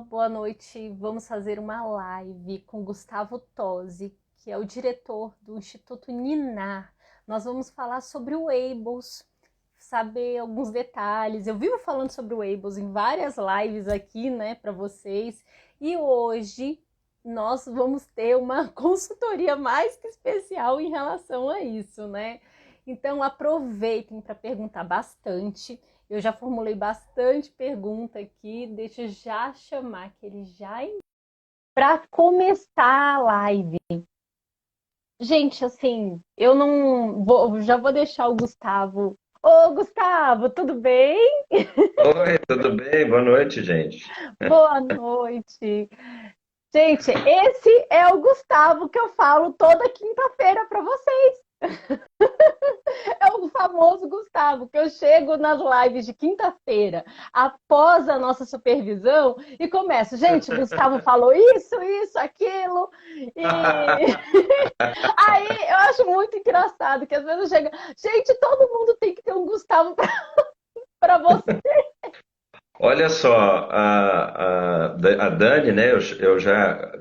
Boa noite. Vamos fazer uma live com Gustavo Tosi, que é o diretor do Instituto Ninar. Nós vamos falar sobre o Weibos, saber alguns detalhes. Eu vivo falando sobre o Weibos em várias lives aqui, né, para vocês. E hoje nós vamos ter uma consultoria mais que especial em relação a isso, né? Então aproveitem para perguntar bastante. Eu já formulei bastante pergunta aqui, deixa eu já chamar que ele já para começar a live. Gente, assim, eu não vou, já vou deixar o Gustavo. Ô, Gustavo, tudo bem? Oi, tudo bem? Boa noite, gente. Boa noite. Gente, esse é o Gustavo que eu falo toda quinta-feira para vocês. É o famoso Gustavo, que eu chego nas lives de quinta-feira, após a nossa supervisão, e começo, gente, o Gustavo falou isso, aquilo, e aí eu acho muito engraçado, que às vezes chega, gente, todo mundo tem que ter um Gustavo para você. Olha só, a Dani, né? Eu já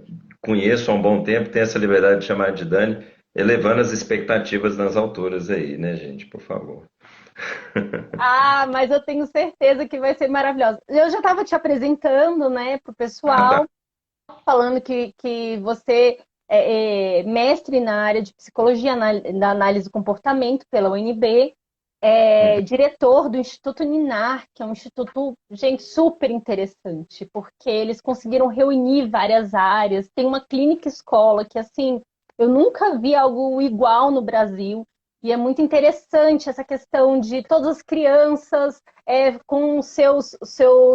conheço há um bom tempo, tenho essa liberdade de chamar de Dani, elevando as expectativas nas alturas aí, né, gente? Por favor. Ah, mas eu tenho certeza que vai ser maravilhosa. Eu já estava te apresentando, né, para o Ah, tá. pessoal, falando que você é mestre na área de psicologia da análise do comportamento pela UNB, Uhum. diretor do Instituto Ninar, que é um instituto, gente, super interessante, porque eles conseguiram reunir várias áreas, tem uma clínica escola que, assim, eu nunca vi algo igual no Brasil, e é muito interessante essa questão de todas as crianças com seus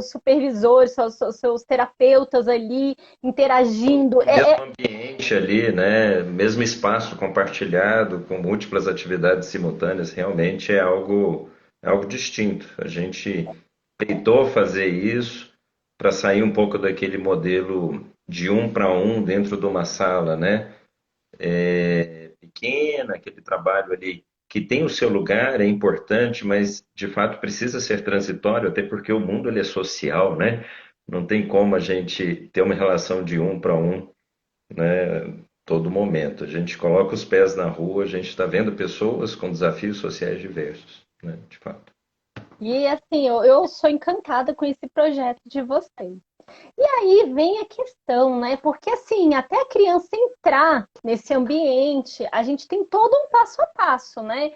supervisores, seus terapeutas ali, interagindo. Mesmo ambiente ali, né? Mesmo espaço compartilhado, com múltiplas atividades simultâneas, realmente é algo distinto. A gente tentou fazer isso para sair um pouco daquele modelo de um para um dentro de uma sala, né? Pequena, aquele trabalho ali que tem o seu lugar, é importante, mas de fato precisa ser transitório, até porque o mundo ele é social, né? Não tem como a gente ter uma relação de um para um, né? Todo momento. A gente coloca os pés na rua, a gente está vendo pessoas com desafios sociais diversos, né? De fato. E assim, eu sou encantada com esse projeto de vocês. E aí vem a questão, né? Porque assim, até a criança entrar nesse ambiente, a gente tem todo um passo a passo, né?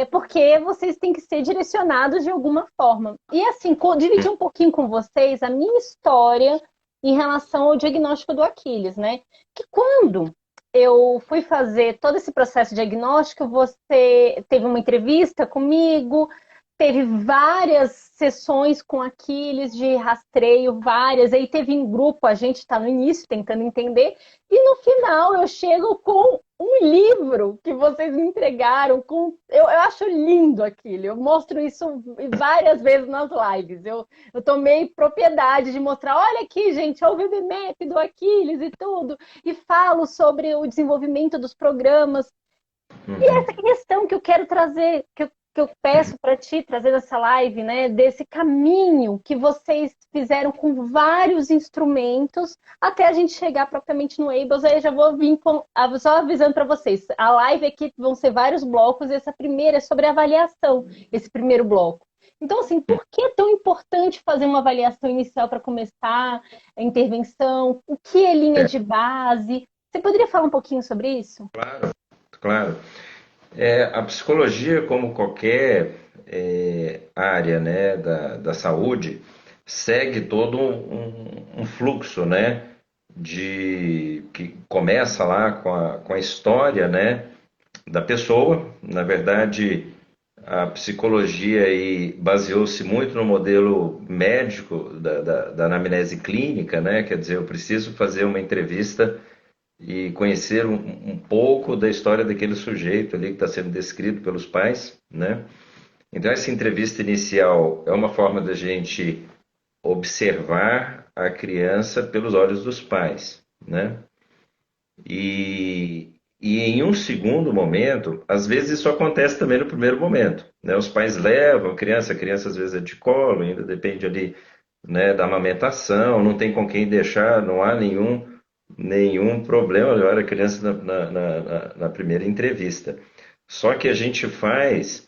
Porque vocês têm que ser direcionados de alguma forma. E assim, dividir um pouquinho com vocês a minha história em relação ao diagnóstico do Aquiles, né? Que quando eu fui fazer todo esse processo diagnóstico, você teve uma entrevista comigo, teve várias sessões com Aquiles de rastreio, várias. Aí teve em grupo, a gente está no início tentando entender. E no final eu chego com um livro que vocês me entregaram. Eu acho lindo aquilo. Eu mostro isso várias vezes nas lives. Eu tomei propriedade de mostrar, olha aqui, gente, é o VB-MAP do Aquiles e tudo. E falo sobre o desenvolvimento dos programas. E Uhum. essa questão que eu quero trazer, que eu peço para ti trazer nessa live, né, desse caminho que vocês fizeram com vários instrumentos até a gente chegar propriamente no Ables. Aí eu já vou vir só avisando para vocês. A live aqui vão ser vários blocos e essa primeira é sobre avaliação, esse primeiro bloco. Então, assim, por que é tão importante fazer uma avaliação inicial para começar a intervenção? O que é linha É, de base? Você poderia falar um pouquinho sobre isso? claro, claro. A psicologia, como qualquer área, né, da saúde, segue todo um fluxo, né, que começa lá com a história, né, da pessoa. Na verdade, a psicologia aí baseou-se muito no modelo médico da anamnese clínica, né, quer dizer, eu preciso fazer uma entrevista e conhecer um pouco da história daquele sujeito ali que está sendo descrito pelos pais, né? Então essa entrevista inicial é uma forma da gente observar a criança pelos olhos dos pais, né? E em um segundo momento, às vezes isso acontece também no primeiro momento, né? Os pais levam a criança às vezes é de colo, ainda depende ali né, da amamentação, não tem com quem deixar, não há nenhum problema. Eu era criança na primeira entrevista. Só que a gente faz,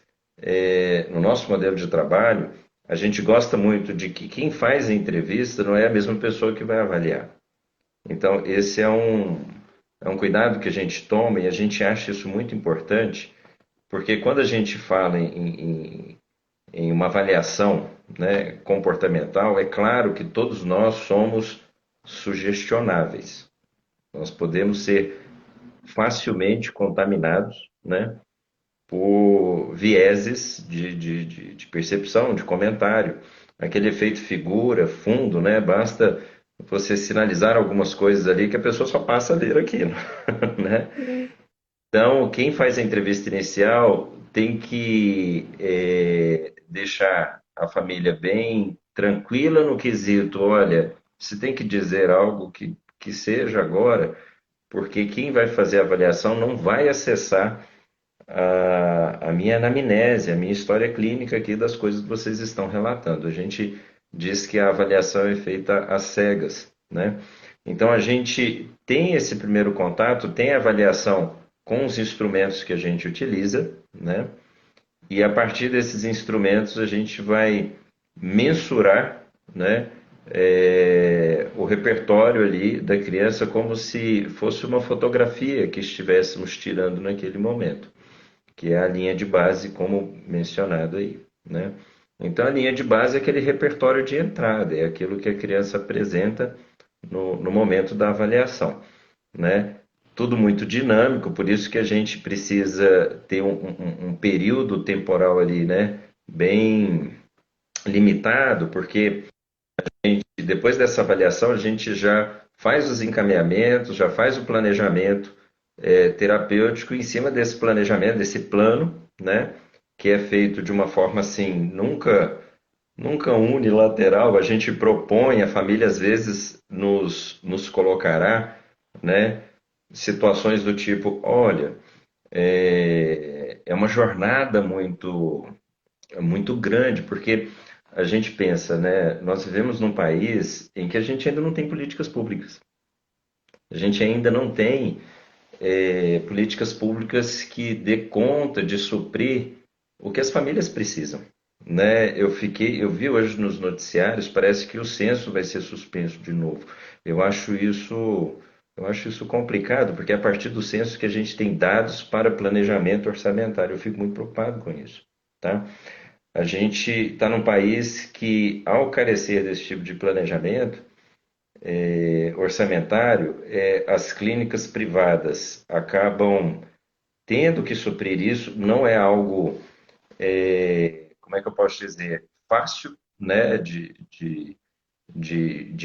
no nosso modelo de trabalho, a gente gosta muito de que quem faz a entrevista não é a mesma pessoa que vai avaliar. Então, esse é um cuidado que a gente toma e a gente acha isso muito importante, porque quando a gente fala em uma avaliação, né, comportamental, é claro que todos nós somos sugestionáveis. Nós podemos ser facilmente contaminados, né, por vieses de percepção, de comentário. Aquele efeito figura, fundo, né? Basta você sinalizar algumas coisas ali que a pessoa só passa a ler aquilo, né? Então, quem faz a entrevista inicial tem que deixar a família bem tranquila no quesito, olha, você tem que dizer algo que seja agora, porque quem vai fazer a avaliação não vai acessar a minha anamnese, a minha história clínica aqui das coisas que vocês estão relatando. A gente diz que a avaliação é feita às cegas, né? Então a gente tem esse primeiro contato, tem a avaliação com os instrumentos que a gente utiliza, né? E a partir desses instrumentos a gente vai mensurar, né? O repertório ali da criança como se fosse uma fotografia que estivéssemos tirando naquele momento, que é a linha de base, como mencionado aí, né? Então, a linha de base é aquele repertório de entrada, é aquilo que a criança apresenta no momento da avaliação, né? Tudo muito dinâmico, por isso que a gente precisa ter um período temporal ali, né? Bem limitado, porque depois dessa avaliação a gente já faz os encaminhamentos, já faz o planejamento terapêutico em cima desse planejamento, desse plano, né? Que é feito de uma forma assim, nunca unilateral. A gente propõe, a família às vezes nos colocará, né? Situações do tipo, olha, é uma jornada muito grande, porque a gente pensa, né? Nós vivemos num país em que a gente ainda não tem políticas públicas. A gente ainda não tem políticas públicas que dê conta de suprir o que as famílias precisam, né? Eu vi hoje nos noticiários, parece que o censo vai ser suspenso de novo. Eu acho isso, eu acho isso complicado, porque é a partir do censo que a gente tem dados para planejamento orçamentário. Eu fico muito preocupado com isso, tá? A gente está num país que, ao carecer desse tipo de planejamento, orçamentário, as clínicas privadas acabam tendo que suprir isso. Não é algo, como é que eu posso dizer, fácil, né, de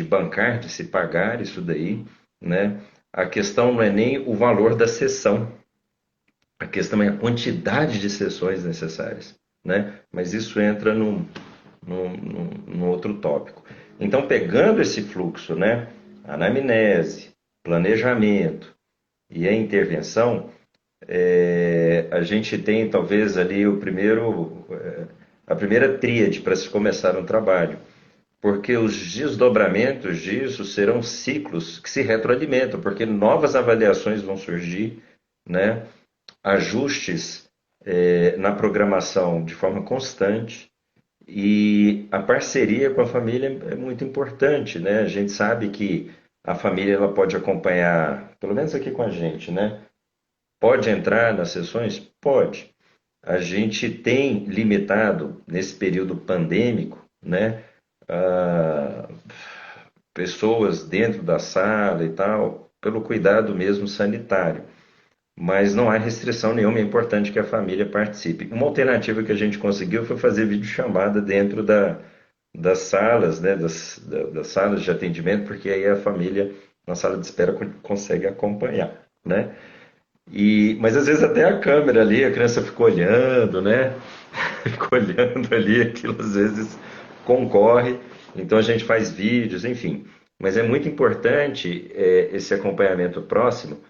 bancar, de se pagar isso daí, né? A questão não é nem o valor da sessão, a questão é a quantidade de sessões necessárias, né? Mas isso entra num outro tópico. Então, pegando esse fluxo, né? Anamnese, planejamento e a intervenção, a gente tem talvez ali a primeira tríade para se começar um trabalho, porque os desdobramentos disso serão ciclos que se retroalimentam, porque novas avaliações vão surgir, né? Ajustes na programação de forma constante, e a parceria com a família é muito importante, né? A gente sabe que a família ela pode acompanhar, pelo menos aqui com a gente, né? Pode entrar nas sessões? Pode. A gente tem limitado nesse período pandêmico, né? ah, Pessoas dentro da sala e tal, pelo cuidado mesmo sanitário. Mas não há restrição nenhuma, é importante que a família participe. Uma alternativa que a gente conseguiu foi fazer videochamada dentro das salas, né, das salas de atendimento, porque aí a família na sala de espera consegue acompanhar, né? Mas às vezes até a câmera ali, a criança ficou olhando, né? Ficou olhando ali, aquilo às vezes concorre. Então a gente faz vídeos, enfim. Mas é muito importante esse acompanhamento próximo,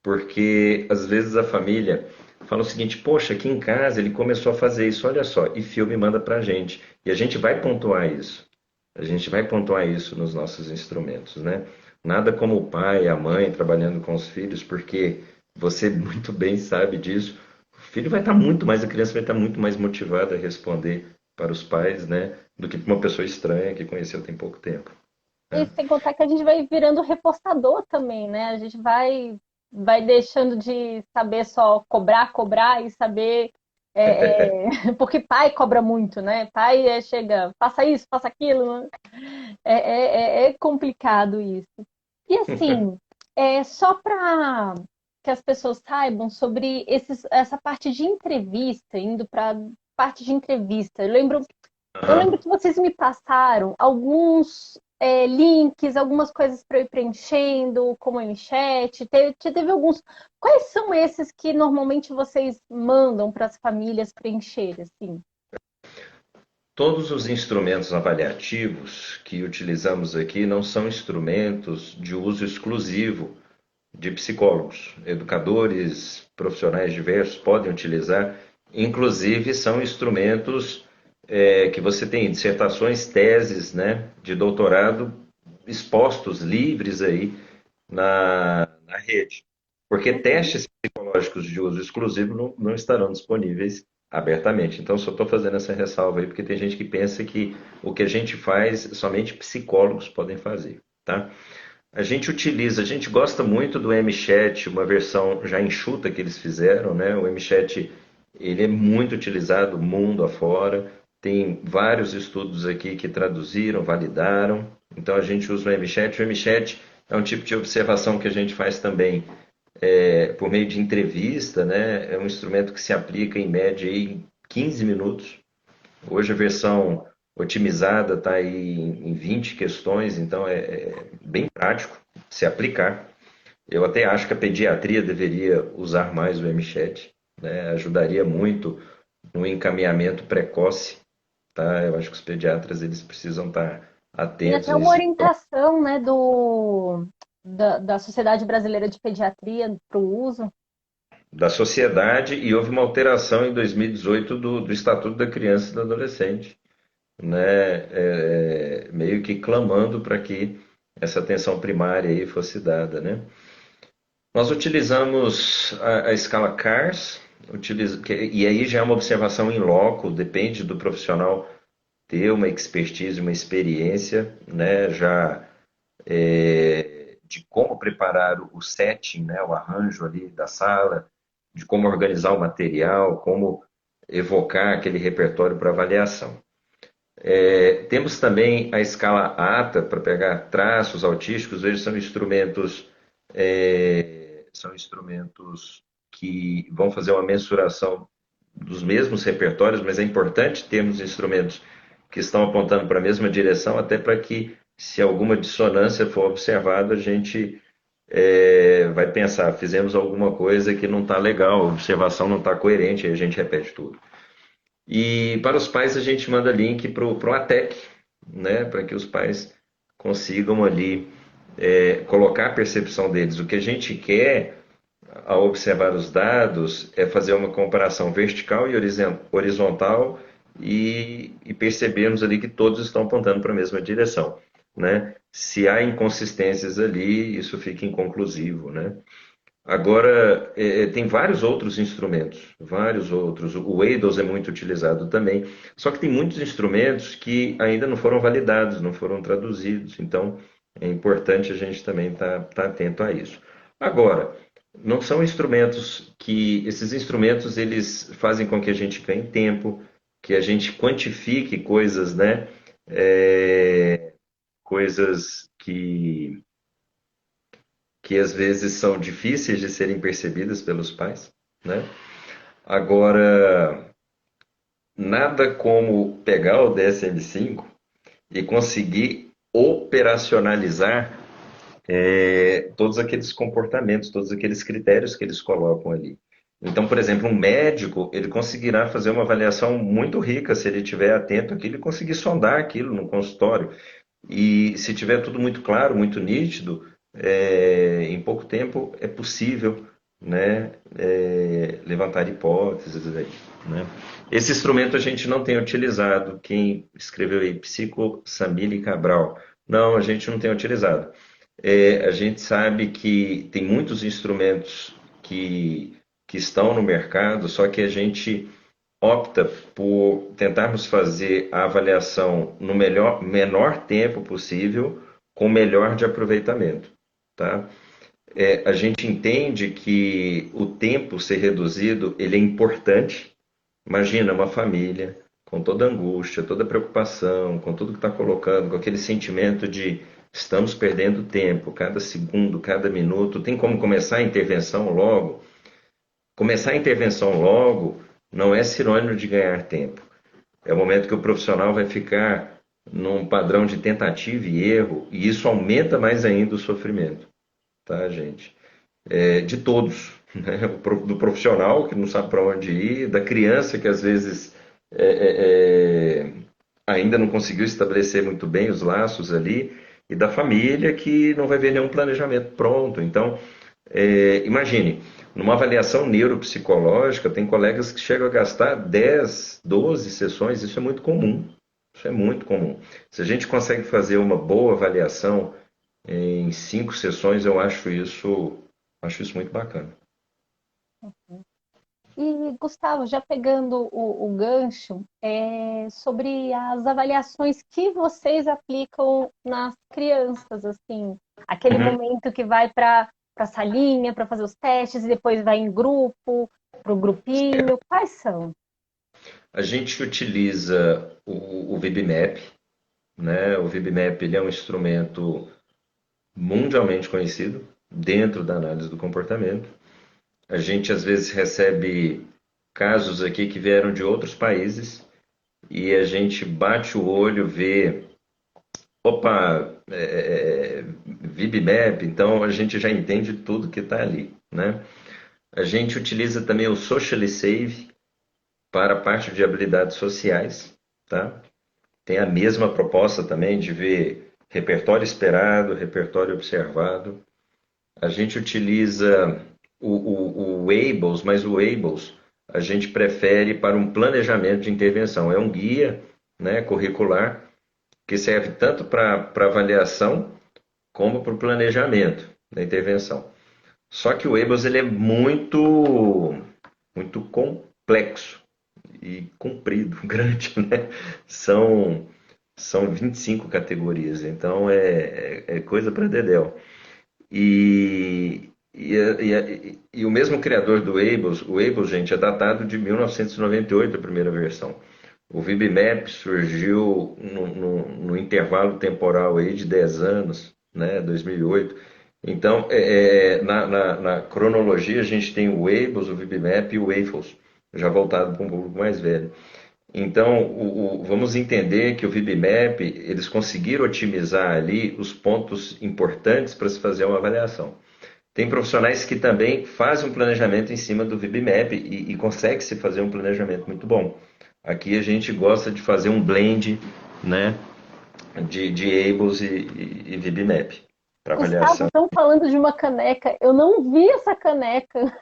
porque às vezes a família fala o seguinte: poxa, aqui em casa ele começou a fazer isso, olha só, e filme manda pra gente. E a gente vai pontuar isso. A gente vai pontuar isso nos nossos instrumentos, né? Nada como o pai, a mãe trabalhando com os filhos, porque você muito bem sabe disso. O filho vai estar muito mais, a criança vai estar muito mais motivada a responder para os pais, né? Do que para uma pessoa estranha que conheceu tem pouco tempo, E né? sem contar que a gente vai virando reforçador também, né? A gente vai deixando de saber só cobrar, cobrar e saber. Porque pai cobra muito, né? Pai chega, faça isso, faça aquilo, né? É complicado isso. E assim, só para que as pessoas saibam sobre essa parte de entrevista, indo para parte de entrevista. Eu lembro Aham. que vocês me passaram alguns links, algumas coisas para eu ir preenchendo, como em chat. Teve alguns. Quais são esses que normalmente vocês mandam para as famílias preencherem, assim? Todos os instrumentos avaliativos que utilizamos aqui não são instrumentos de uso exclusivo de psicólogos. Educadores, profissionais diversos podem utilizar, inclusive são instrumentos que você tem dissertações, teses, né, de doutorado expostos livres aí na rede. Porque Uhum. testes psicológicos de uso exclusivo não estarão disponíveis abertamente. Então, só estou fazendo essa ressalva aí, porque tem gente que pensa que o que a gente faz, somente psicólogos podem fazer, tá? A gente gosta muito do MChat, uma versão já enxuta que eles fizeram, né? O MChat, ele é muito utilizado mundo afora. Tem vários estudos aqui que traduziram, validaram. Então a gente usa o MChat. O MChat é um tipo de observação que a gente faz também por meio de entrevista, né? É um instrumento que se aplica em média em 15 minutos. Hoje a versão otimizada está aí em 20 questões, então é bem prático se aplicar. Eu até acho que a pediatria deveria usar mais o MChat, né? Ajudaria muito no encaminhamento precoce, tá? Eu acho que os pediatras eles precisam estar Tem atentos até a uma esse. orientação, né, da Sociedade Brasileira de Pediatria para o uso. Da sociedade e houve uma alteração em 2018 do Estatuto da Criança e do Adolescente, né, meio que clamando para que essa atenção primária aí fosse dada, né? Nós utilizamos a escala CARS, e aí já é uma observação em loco, depende do profissional ter uma expertise, uma experiência, né, já de como preparar o setting, né, o arranjo ali da sala, de como organizar o material, como evocar aquele repertório para avaliação. Temos também a escala ATA para pegar traços autísticos. Eles são instrumentos que vão fazer uma mensuração dos mesmos repertórios, mas é importante termos instrumentos que estão apontando para a mesma direção, até para que, se alguma dissonância for observada, a gente vai pensar, fizemos alguma coisa que não está legal, a observação não está coerente, aí a gente repete tudo. E para os pais a gente manda link para o ATEC, né, para que os pais consigam ali colocar a percepção deles. O que a gente quer ao observar os dados é fazer uma comparação vertical e horizontal e percebermos ali que todos estão apontando para a mesma direção, né? Se há inconsistências ali, isso fica inconclusivo, né? Agora, tem vários outros instrumentos, vários outros. O Windows é muito utilizado também. Só que tem muitos instrumentos que ainda não foram validados, não foram traduzidos. Então, é importante a gente também estar atento a isso. Agora, não são instrumentos que... Esses instrumentos, eles fazem com que a gente ganhe tempo, que a gente quantifique coisas, né? Coisas que às vezes são difíceis de serem percebidas pelos pais, né? Agora, nada como pegar o DSM-5 e conseguir operacionalizar todos aqueles comportamentos, todos aqueles critérios que eles colocam ali. Então, por exemplo, um médico, ele conseguirá fazer uma avaliação muito rica se ele estiver atento àquilo e conseguir sondar aquilo no consultório. E se tiver tudo muito claro, muito nítido, em pouco tempo é possível né, levantar hipóteses aí, né? Esse instrumento a gente não tem utilizado. Quem escreveu aí, Psico Samili Cabral, não, a gente não tem utilizado. A gente sabe que tem muitos instrumentos que estão no mercado, só que a gente opta por tentarmos fazer a avaliação no menor tempo possível, com o melhor de aproveitamento, tá? A gente entende que o tempo ser reduzido, ele é importante. Imagina uma família com toda a angústia, toda a preocupação, com tudo que está colocando, com aquele sentimento de estamos perdendo tempo, cada segundo, cada minuto. Tem como começar a intervenção logo? Começar a intervenção logo não é sinônimo de ganhar tempo. É o momento que o profissional vai ficar num padrão de tentativa e erro, e isso aumenta mais ainda o sofrimento, tá, gente? De todos, né? Do profissional que não sabe para onde ir, da criança que às vezes é, é, é, ainda não conseguiu estabelecer muito bem os laços ali, e da família que não vai ver nenhum planejamento pronto. Então, imagine, numa avaliação neuropsicológica, tem colegas que chegam a gastar 10, 12 sessões, isso é muito comum. Isso é muito comum. Se a gente consegue fazer uma boa avaliação em 5 sessões, eu acho isso muito bacana. E, Gustavo, já pegando o gancho, sobre as avaliações que vocês aplicam nas crianças, assim, aquele Uhum. momento que vai para a salinha para fazer os testes e depois vai em grupo, para o grupinho, quais são? A gente utiliza o VibMap, né? O VibMap ele é um instrumento mundialmente conhecido dentro da análise do comportamento. A gente às vezes recebe casos aqui que vieram de outros países e a gente bate o olho, vê, opa, VibMap, então a gente já entende tudo que está ali, né? A gente utiliza também o Socially Save para a parte de habilidades sociais, tá? Tem a mesma proposta também de ver repertório esperado, repertório observado. A gente utiliza o Ables, mas o Ables a gente prefere para um planejamento de intervenção. É um guia, né, curricular que serve tanto para avaliação como para o planejamento da intervenção. Só que o Ables ele é muito complexo e comprido, grande, né? São, são 25 categorias, então é coisa para dedéu. E o mesmo criador do Ables, o Ables, gente, é datado de 1998, a primeira versão. O VibMap surgiu no intervalo temporal aí de 10 anos, né, 2008. Então, na cronologia, a gente tem o Ables, o VibMap e o Wafels, já voltado para um público mais velho. Então, vamos entender que o VibMap, eles conseguiram otimizar ali os pontos importantes para se fazer uma avaliação. Tem profissionais que também fazem um planejamento em cima do VibMap e consegue se fazer um planejamento muito bom. Aqui a gente gosta de fazer um blend, né, de Ables e VibMap para Gustavo, avaliação. estão falando de uma caneca. Eu não vi essa caneca.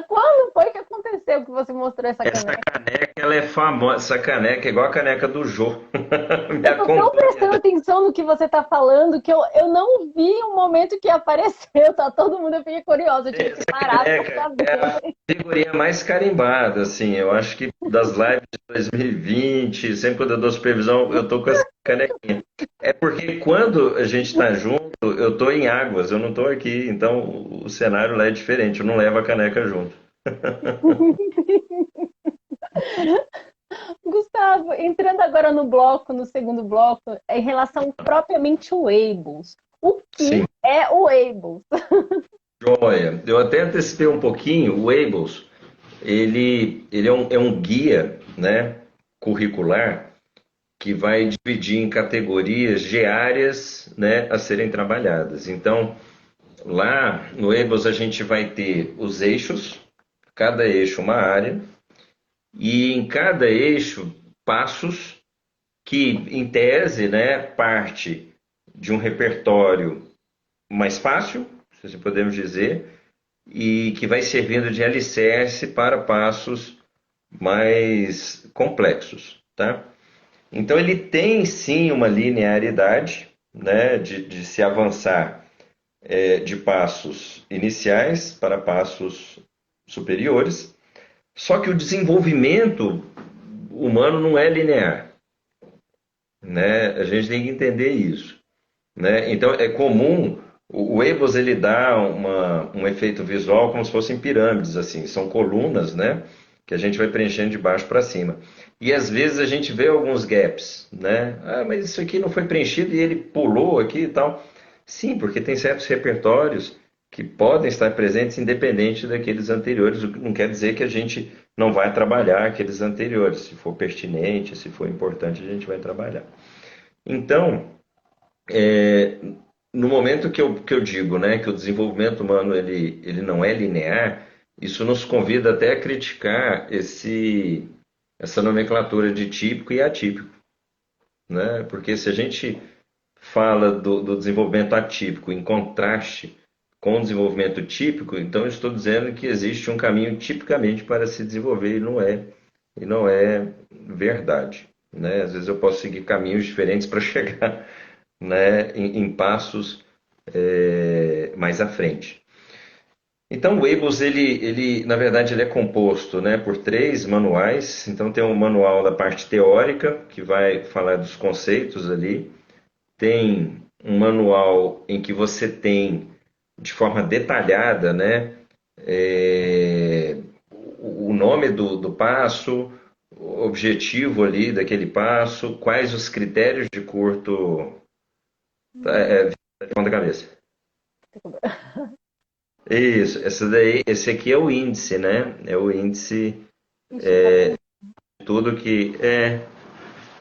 Quando foi que aconteceu que você mostrou essa Essa caneca? caneca, ela é famosa. Essa caneca é igual a caneca do Jô. Me Eu tô tão acompanha. prestando atenção no que você tá falando que eu não vi o momento que apareceu. Tá todo mundo, eu fiquei curiosa, eu tive que Essa parar caneca pra é ver. a figurinha mais carimbada, assim. Eu acho que das lives de 2020, sempre quando eu dou supervisão, eu tô com essa canequinha. É porque quando a gente está junto, eu tô em Águas, eu não tô aqui, então o cenário lá é diferente, eu não levo a caneca junto. Gustavo, entrando agora no bloco, no segundo bloco, em relação propriamente ao Weibos. O que Sim, é o Weibos? joia. Eu até antecipei um pouquinho, o Ables, ele é um guia, né, curricular que vai dividir em categorias de áreas, né, a serem trabalhadas. Então, lá no Ables a gente vai ter os eixos, cada eixo uma área, e em cada eixo passos que, em tese, né, parte de um repertório mais fácil, se assim podemos dizer, e que vai servindo de alicerce para passos mais complexos, tá? Então ele tem sim uma linearidade, né, de se avançar de passos iniciais para passos superiores, só que o desenvolvimento humano não é linear, né? A gente tem que entender isso, né? Então é comum o Ebos ele dá um efeito visual como se fossem pirâmides assim, são colunas, né? Que a gente vai preenchendo de baixo para cima. E às vezes a gente vê alguns gaps, né? Ah, mas isso aqui não foi preenchido e ele pulou aqui e tal. Sim, porque tem certos repertórios que podem estar presentes independente daqueles anteriores, o que não quer dizer que a gente não vai trabalhar aqueles anteriores. Se for pertinente, se for importante, a gente vai trabalhar. Então, no momento que eu digo, né, que o desenvolvimento humano ele não é linear, isso nos convida até a criticar essa nomenclatura de típico e atípico, né? Porque se a gente fala do desenvolvimento atípico em contraste com o desenvolvimento típico, então eu estou dizendo que existe um caminho tipicamente para se desenvolver e não é verdade, né? Às vezes eu posso seguir caminhos diferentes para chegar, né, em passos mais à frente. Então, o Weibus, na verdade, ele é composto, né, por três manuais. Então, tem um manual da parte teórica, que vai falar dos conceitos ali. Tem um manual em que você tem, de forma detalhada, né, o nome do passo, o objetivo ali daquele passo, quais os critérios de curto... Ponta cabeça. Isso, esse aqui é o índice, né? É o índice Ixi, tá bem. de tudo que é.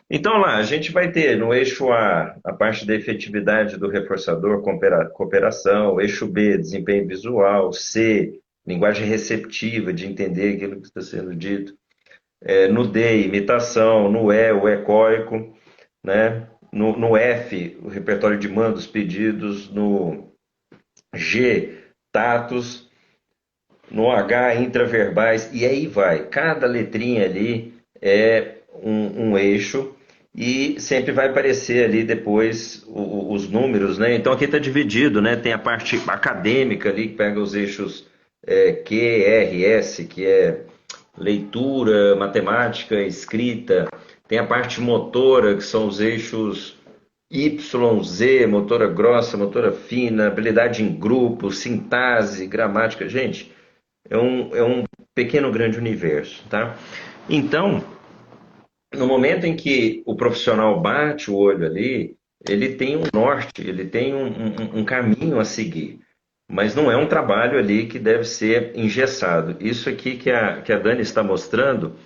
Então lá, a gente vai ter no eixo a parte da efetividade do reforçador, cooperação, eixo B, desempenho visual, C, linguagem receptiva, de entender aquilo que está sendo dito, no D, imitação, no E, o ecoico, né? No F, o repertório de mandos, pedidos, no G, tatos, no H, intraverbais, e aí vai. Cada letrinha ali é um eixo e sempre vai aparecer ali depois os números, né? Então aqui está dividido, né? Tem a parte acadêmica ali que pega os eixos Q, R, S, que é leitura, matemática, escrita. Tem a parte motora, que são os eixos Y, Z, motora grossa, motora fina, habilidade em grupo, sintase, gramática. Gente, é um pequeno grande universo, tá? Então, no momento em que o profissional bate o olho ali, ele tem um norte, ele tem um caminho a seguir. Mas não é um trabalho ali que deve ser engessado. Isso aqui que a Dani está mostrando,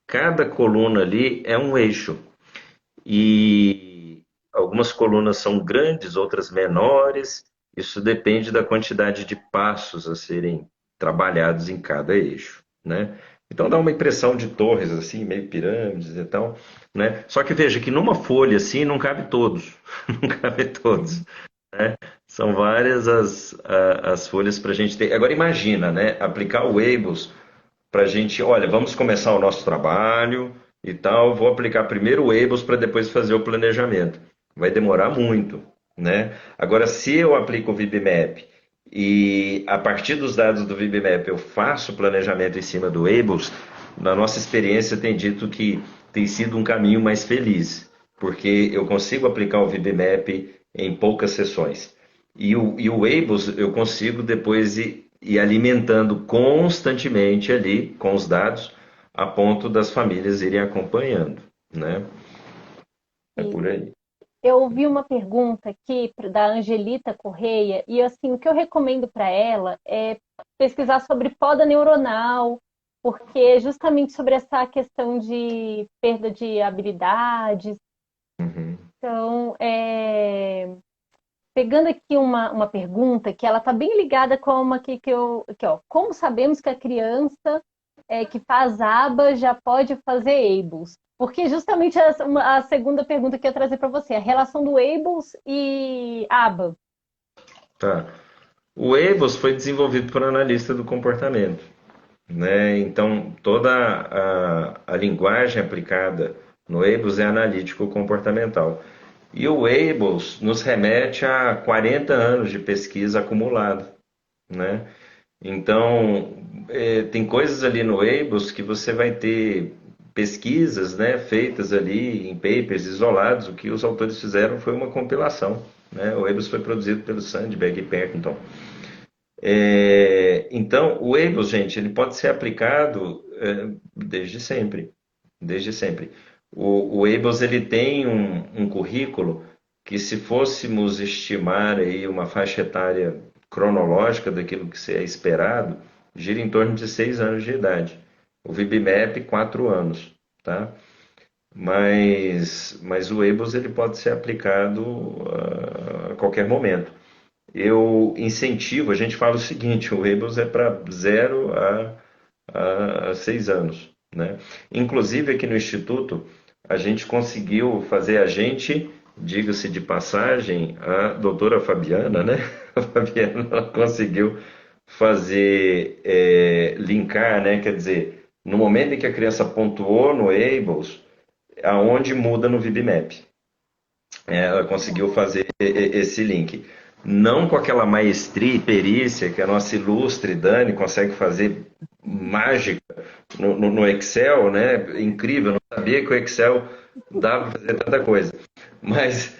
cada coluna ali é um eixo. E algumas colunas são grandes, outras menores. Isso depende da quantidade de passos a serem trabalhados em cada eixo, né? Então dá uma impressão de torres assim, meio pirâmides e tal, né? Só que veja que numa folha assim não cabe todos, não cabe todos, né? São várias as folhas para a gente ter. Agora imagina, né? Aplicar o Weibus para a gente, olha, vamos começar o nosso trabalho e tal, vou aplicar primeiro o Abels para depois fazer o planejamento. Vai demorar muito, né? Agora, se eu aplico o VibMap e a partir dos dados do VibMap eu faço o planejamento em cima do Abels, na nossa experiência tem dito que tem sido um caminho mais feliz, porque eu consigo aplicar o VibMap em poucas sessões. E o Abels eu consigo depois ir alimentando constantemente ali com os dados, a ponto das famílias irem acompanhando, né? É E por aí. eu ouvi uma pergunta aqui da Angelita Correia, e assim, o que eu recomendo para ela é pesquisar sobre poda neuronal, porque justamente sobre essa questão de perda de habilidades. Uhum. Então, pegando aqui uma pergunta que ela está bem ligada com uma aqui, ó. Como sabemos que a criança que faz aba já pode fazer ABLES? Porque justamente a segunda pergunta que eu ia trazer para você, a relação do ABLES e aba. Tá. O Weibos foi desenvolvido por analista do comportamento, né? Então, toda a linguagem aplicada no Weibos é analítico-comportamental. E o Weibos nos remete a 40 anos de pesquisa acumulada, né? Então, tem coisas ali no Weibos que você vai ter pesquisas, né, feitas ali em papers isolados. O que os autores fizeram foi uma compilação, né? O Weibos foi produzido pelo Sandberg e Partington. Então, o Weibos, gente, ele pode ser aplicado desde sempre, desde sempre. O Weibos, ele tem um currículo que, se fôssemos estimar aí uma faixa etária cronológica daquilo que é esperado, gira em torno de 6 anos de idade. O VibMap, 4 anos, tá? Mas o Weibos, ele pode ser aplicado a qualquer momento. Eu incentivo, a gente fala o seguinte: o Rebels é para 0 a 6 anos, né? Inclusive aqui no Instituto, a gente conseguiu fazer diga-se de passagem, a doutora Fabiana, né? A Fabiana ela conseguiu fazer, linkar, né? Quer dizer, no momento em que a criança pontuou no Ables, aonde muda no VibMap. Ela conseguiu fazer esse link. Não com aquela maestria e perícia que a nossa ilustre Dani consegue fazer mágica no Excel, né? Incrível, não sabia que o Excel dava para fazer tanta coisa. Mas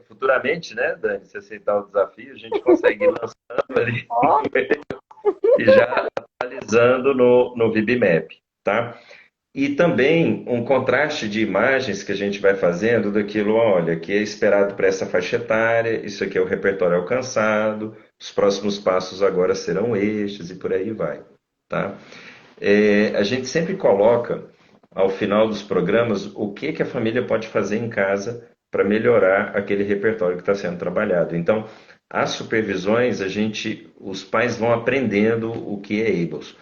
futuramente, né, Dani, se aceitar o desafio, a gente consegue ir lançando ali Ó, e já atualizando no VibMap, tá? E também um contraste de imagens que a gente vai fazendo daquilo, olha, que é esperado para essa faixa etária, isso aqui é o repertório alcançado, os próximos passos agora serão estes e por aí vai, tá? A gente sempre coloca ao final dos programas o que que a família pode fazer em casa para melhorar aquele repertório que está sendo trabalhado. Então, as supervisões, os pais vão aprendendo o que é ABLES.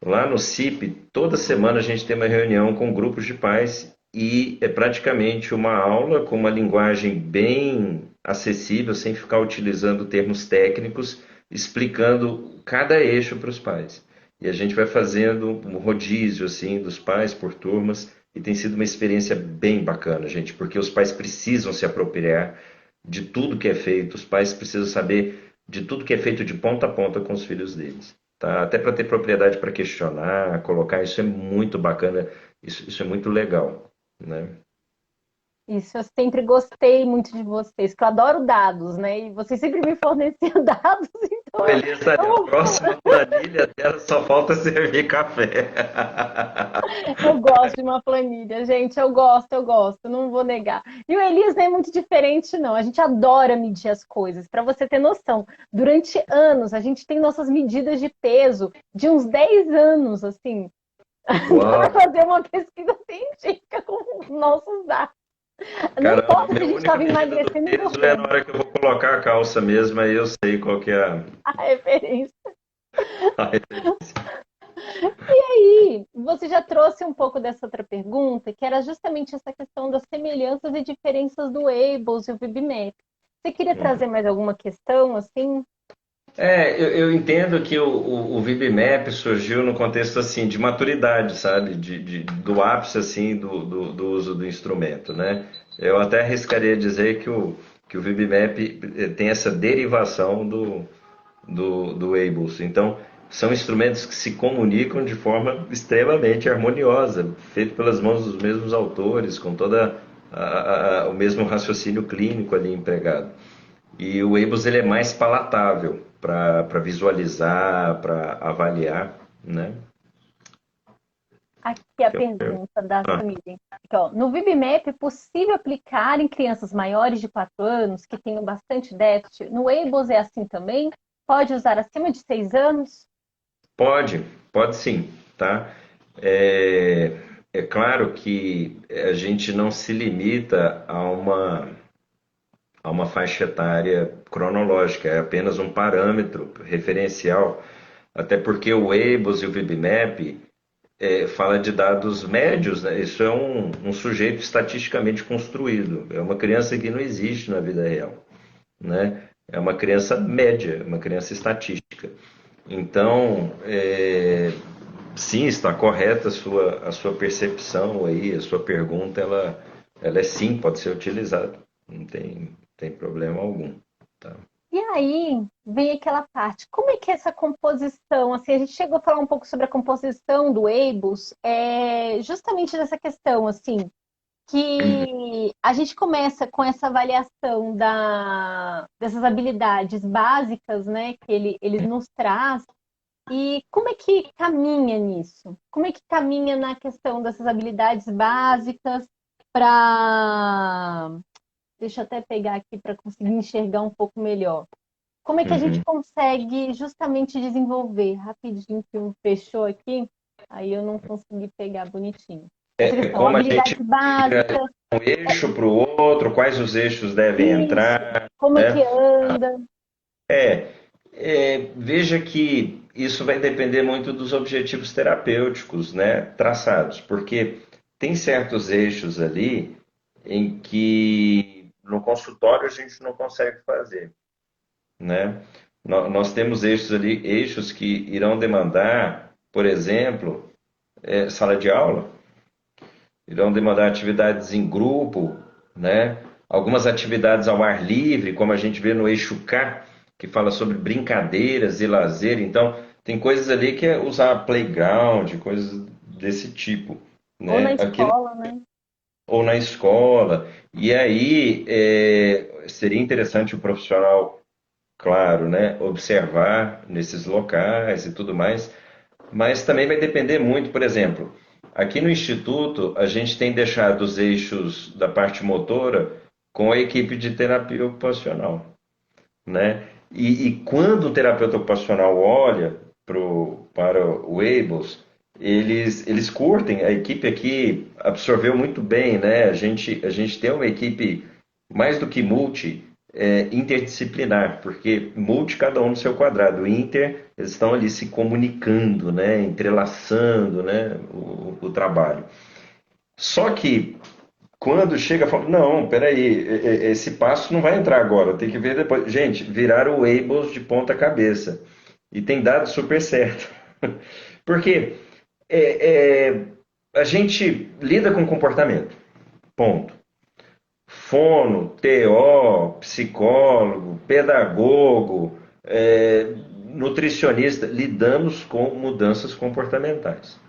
Lá no CIP, toda semana a gente tem uma reunião com grupos de pais e é praticamente uma aula com uma linguagem bem acessível, sem ficar utilizando termos técnicos, explicando cada eixo para os pais. E a gente vai fazendo um rodízio assim dos pais por turmas e tem sido uma experiência bem bacana, gente, porque os pais precisam se apropriar de tudo que é feito, os pais precisam saber de tudo que é feito de ponta a ponta com os filhos deles. Tá? Até para ter propriedade para questionar, colocar, isso é muito bacana, isso é muito legal, né? isso eu sempre gostei muito de vocês, que eu adoro dados, né? E vocês sempre me forneciam dados, então eu, Beleza, ali, a eu, próxima planilha dela só falta servir café. eu gosto de uma planilha, gente, eu gosto, não vou negar. E o Elias não é muito diferente, não. A gente adora medir as coisas. Para você ter noção, durante anos a gente tem nossas medidas de peso de uns 10 anos, assim. Dá Uau, para fazer uma pesquisa científica com os nossos dados. Não cara, a importa se a minha gente única estava medida do emagrecendo ou peso é na engordando. hora que eu vou colocar a calça mesmo, aí eu sei qual que é A referência. a referência. E você já trouxe um pouco dessa outra pergunta, que era justamente essa questão das semelhanças e diferenças do Ables e o VibMap. Você queria trazer mais alguma questão, assim? Eu entendo que o VibMap surgiu no contexto assim de maturidade, sabe? Do ápice assim do uso do instrumento, né? Eu até arriscaria dizer que o VibMap tem essa derivação do Ableton. Então, são instrumentos que se comunicam de forma extremamente harmoniosa, feito pelas mãos dos mesmos autores, com toda o mesmo raciocínio clínico ali empregado. E o Ableton ele é mais palatável para visualizar, para avaliar, né? Aqui a pergunta da Ah, Samira. Aqui, ó. No VibMap, é possível aplicar em crianças maiores de 4 anos que tenham bastante déficit? No Ables é assim também? Pode usar acima de 6 anos? pode, pode sim, tá? É, é claro que a gente não se limita a uma faixa etária cronológica, é apenas um parâmetro referencial, até porque o Weibos e o VibMap fala de dados médios, né? Isso é um sujeito estatisticamente construído, é uma criança que não existe na vida real, né? é uma criança média, uma criança estatística. Então, sim, está correta a sua percepção aí, a sua pergunta, ela é sim, pode ser utilizada, não tem problema algum. Tá? E aí vem aquela parte, como é que é essa composição? Assim, a gente chegou a falar um pouco sobre a composição do Weibus, justamente dessa questão, assim, que a gente começa com essa avaliação dessas habilidades básicas, né, que ele nos traz, e como é que caminha nisso? Como é que caminha na questão dessas habilidades básicas para... Deixa eu até pegar aqui para conseguir enxergar um pouco melhor. Como é que a gente Uhum. consegue justamente desenvolver? Rapidinho que um fechou aqui, aí eu não consegui pegar bonitinho. Essa É questão, como a gente habilidades básicas, um eixo para o outro, quais os eixos devem isso, entrar, como é que né? anda. Veja que isso vai depender muito dos objetivos terapêuticos, né, traçados, porque tem certos eixos ali em que no consultório a gente não consegue fazer, né? Nós temos eixos ali, eixos que irão demandar, por exemplo, sala de aula, irão demandar atividades em grupo, né? Algumas atividades ao ar livre, como a gente vê no eixo K, que fala sobre brincadeiras e lazer. Então, tem coisas ali que é usar playground, coisas desse tipo, Ou na né? Aqui escola, né? ou na escola. E aí seria interessante o profissional, claro, né, observar nesses locais e tudo mais, mas também vai depender muito, por exemplo, aqui no Instituto a gente tem deixado os eixos da parte motora com a equipe de terapia ocupacional, né? E quando o terapeuta ocupacional olha para o Abels, eles curtem, a equipe aqui absorveu muito bem, né? A gente tem uma equipe mais do que multi, interdisciplinar, porque multi cada um no seu quadrado, inter eles estão ali se comunicando, né? Entrelaçando, né? O trabalho. Só que quando chega, fala, não, peraí, esse passo não vai entrar agora, tem que ver depois. Gente, viraram o Weibo de ponta cabeça. E tem dado super certo. Porque é, é, a gente lida com comportamento, ponto. Fono, TO, psicólogo, pedagogo, nutricionista, lidamos com mudanças comportamentais,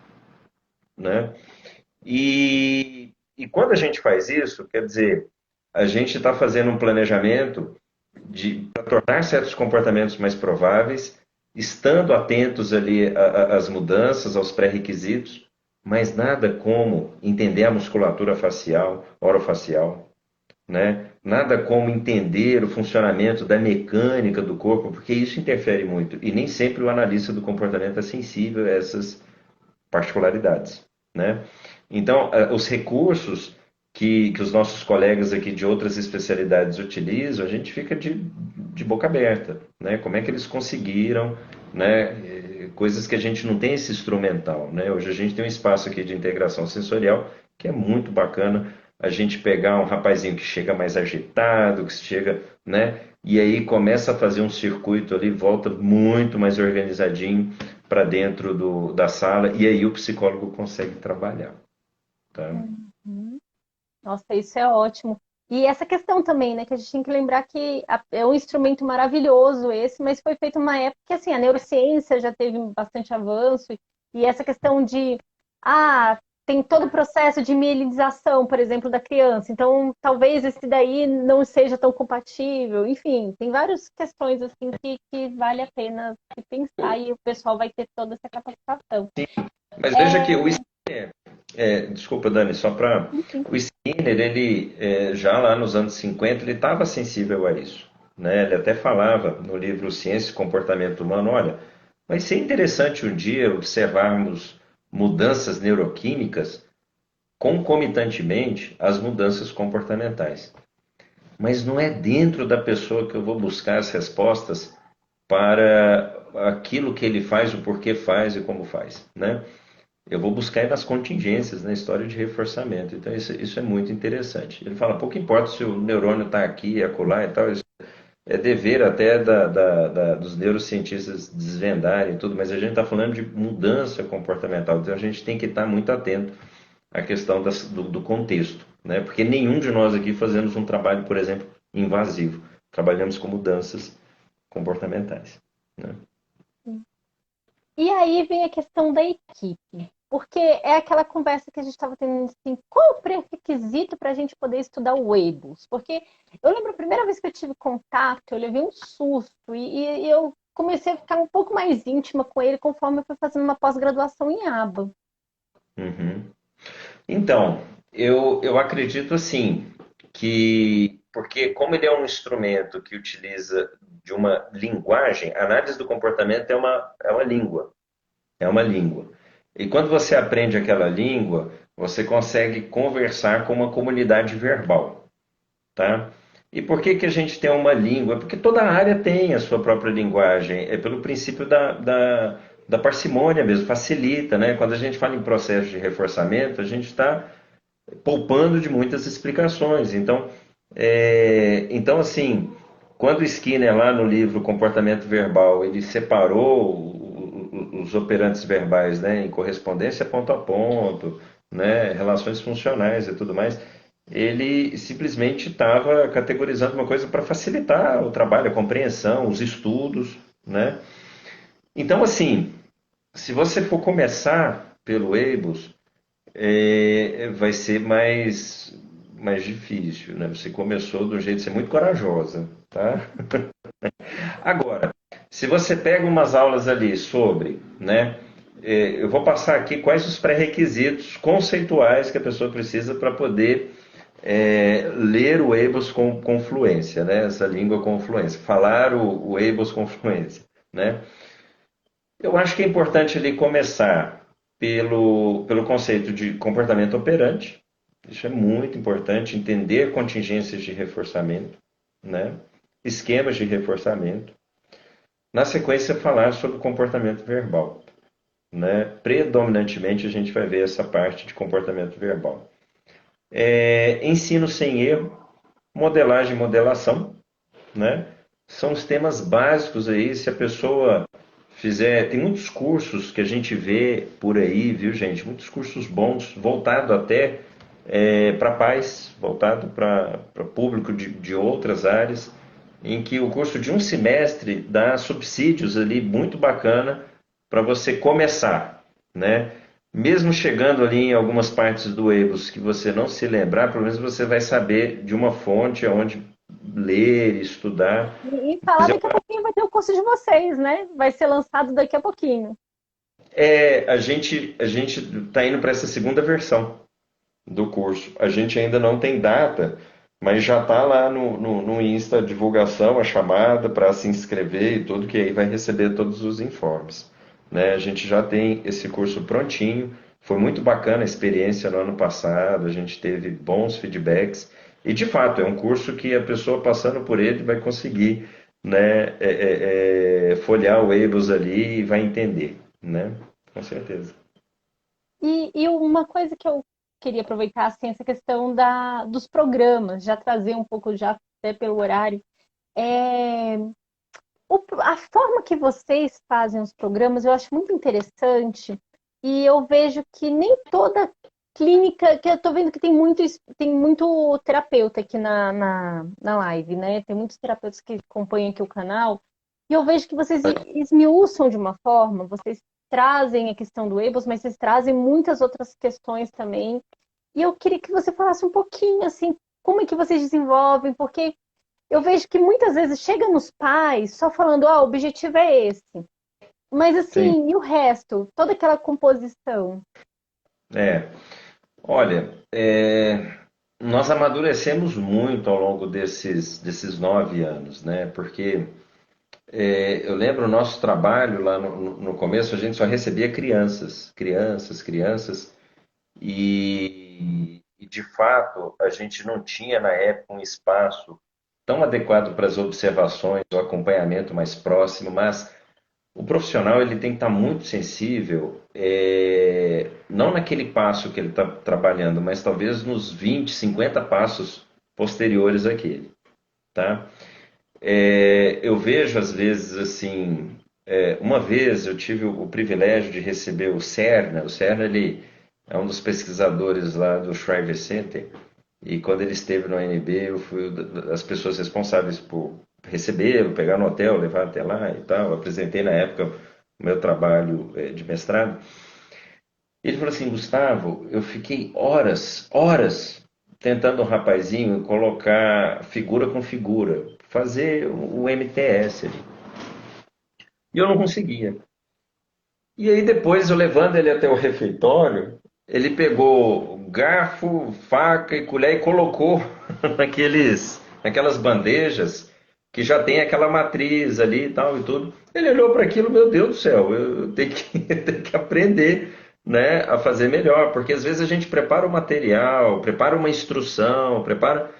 né? E quando a gente faz isso, quer dizer, a gente está fazendo um planejamento para tornar certos comportamentos mais prováveis, estando atentos ali às mudanças, aos pré-requisitos, mas nada como entender a musculatura facial, orofacial, né? Nada como entender o funcionamento da mecânica do corpo, porque isso interfere muito. E nem sempre o analista do comportamento é sensível a essas particularidades, né? Então, os recursos que os nossos colegas aqui de outras especialidades utilizam, a gente fica de boca aberta, né? Como é que eles conseguiram, né? Coisas que a gente não tem esse instrumental, né? Hoje a gente tem um espaço aqui de integração sensorial que é muito bacana. A gente pegar um rapazinho que chega mais agitado, que chega, né? E aí começa a fazer um circuito ali, volta muito mais organizadinho para dentro da sala e aí o psicólogo consegue trabalhar, tá? Uhum. Nossa, isso é ótimo. E essa questão também, né, que a gente tem que lembrar que é um instrumento maravilhoso esse, mas foi feito uma época que assim, a neurociência já teve bastante avanço e essa questão de tem todo o processo de mielinização, por exemplo, da criança. Então, talvez esse daí não seja tão compatível. Enfim, tem várias questões assim que vale a pena se pensar e o pessoal vai ter toda essa capacitação. Mas veja que É, desculpa, Dani, só para enfim. o Skinner, ele já lá nos anos 50 ele estava sensível a isso, né? Ele até falava no livro Ciência e Comportamento Humano, olha, vai ser interessante um dia observarmos mudanças neuroquímicas concomitantemente às mudanças comportamentais. Mas não é dentro da pessoa que eu vou buscar as respostas para aquilo que ele faz, o porquê faz e como faz, né? Eu vou buscar nas contingências, na história de reforçamento. Então, isso é muito interessante. Ele fala, pouco importa se o neurônio está aqui, acolá e tal, é dever até dos neurocientistas desvendarem tudo, mas a gente está falando de mudança comportamental, então a gente tem que estar muito atento à questão do contexto, né? Porque nenhum de nós aqui fazemos um trabalho, por exemplo, invasivo. Trabalhamos com mudanças comportamentais, né? E aí vem a questão da equipe. Porque é aquela conversa que a gente estava tendo assim, qual é o pré-requisito para a gente poder estudar o Weibus? Porque eu lembro a primeira vez que eu tive contato, eu levei um susto e eu comecei a ficar um pouco mais íntima com ele conforme eu fui fazendo uma pós-graduação em aba. Uhum. Então, eu acredito assim que, porque como ele é um instrumento que utiliza de uma linguagem, a análise do comportamento é uma língua, é uma língua. E quando você aprende aquela língua, você consegue conversar com uma comunidade verbal, tá? E por que que a gente tem uma língua? Porque toda área tem a sua própria linguagem, é pelo princípio da parcimônia mesmo, facilita, né? Quando a gente fala em processo de reforçamento, a gente está poupando de muitas explicações. Então assim, quando Skinner lá no livro Comportamento Verbal, ele separou os operantes verbais, né, em correspondência ponto a ponto, né, relações funcionais e tudo mais, ele simplesmente estava categorizando uma coisa para facilitar o trabalho, a compreensão, os estudos, né? Então, assim, se você for começar pelo EIBUS, vai ser mais difícil, né? Você começou de um jeito de ser muito corajosa, tá? Agora, se você pega umas aulas ali sobre, né? Eu vou passar aqui quais os pré-requisitos conceituais que a pessoa precisa para poder ler o EBOS com fluência, né? Essa língua com fluência, falar o EBOS com fluência, né? Eu acho que é importante ali começar pelo conceito de comportamento operante. Isso é muito importante, entender contingências de reforçamento, né? Esquemas de reforçamento. Na sequência, falar sobre comportamento verbal, né? Predominantemente, a gente vai ver essa parte de comportamento verbal. Ensino sem erro, modelagem e modelação, né? São os temas básicos aí. Se a pessoa fizer, tem muitos cursos que a gente vê por aí, viu, gente? Muitos cursos bons, voltado até para pais, voltado para público de outras áreas, em que o curso de um semestre dá subsídios ali muito bacana para você começar, né? Mesmo chegando ali em algumas partes do EBUS que você não se lembrar, pelo menos você vai saber de uma fonte onde ler, estudar. E falar daqui a pouquinho vai ter o curso de vocês, né? Vai ser lançado daqui a pouquinho. A gente está indo para essa segunda versão do curso. A gente ainda não tem data, mas já está lá no Insta a divulgação, a chamada para se inscrever e tudo, que aí vai receber todos os informes. Né? A gente já tem esse curso prontinho. Foi muito bacana a experiência no ano passado, a gente teve bons feedbacks. E de fato, é um curso que a pessoa passando por ele vai conseguir, né, folhear o Weibus ali e vai entender. Né? Com certeza. E uma coisa que eu queria aproveitar, assim, essa questão dos programas, já trazer um pouco, já até pelo horário, é, a forma que vocês fazem os programas eu acho muito interessante e eu vejo que nem toda clínica, que eu tô vendo que tem muito terapeuta aqui na live, né? Tem muitos terapeutas que acompanham aqui o canal e eu vejo que vocês esmiuçam de uma forma, vocês trazem a questão do EBOS, mas vocês trazem muitas outras questões também. E eu queria que você falasse um pouquinho, assim, como é que vocês desenvolvem, porque eu vejo que muitas vezes chega nos pais só falando, o objetivo é esse. Mas Sim. assim, e o resto? Toda aquela composição. É. Olha, nós amadurecemos muito ao longo desses 9 anos, né? Porque eu lembro o nosso trabalho lá no começo, a gente só recebia crianças, crianças, crianças, e de fato a gente não tinha na época um espaço tão adequado para as observações, o acompanhamento mais próximo, mas o profissional ele tem que estar muito sensível, não naquele passo que ele está trabalhando, mas talvez nos 20, 50 passos posteriores àquele, tá? Eu vejo às vezes assim, uma vez eu tive o privilégio de receber o Serna. O Serna ele é um dos pesquisadores lá do Shriver Center e quando ele esteve no ANB eu fui das pessoas responsáveis por recebê-lo, pegar no hotel, levar até lá e tal. Eu apresentei na época o meu trabalho de mestrado. Ele falou assim, Gustavo, eu fiquei horas, horas tentando um rapazinho colocar figura com figura, fazer o MTS ali. E eu não conseguia. E aí depois, eu levando ele até o refeitório, ele pegou garfo, faca e colher e colocou naquelas bandejas que já tem aquela matriz ali e tal e tudo. Ele olhou para aquilo, meu Deus do céu, eu tenho que, tenho que aprender, né, a fazer melhor, porque às vezes a gente prepara o material, prepara uma instrução, prepara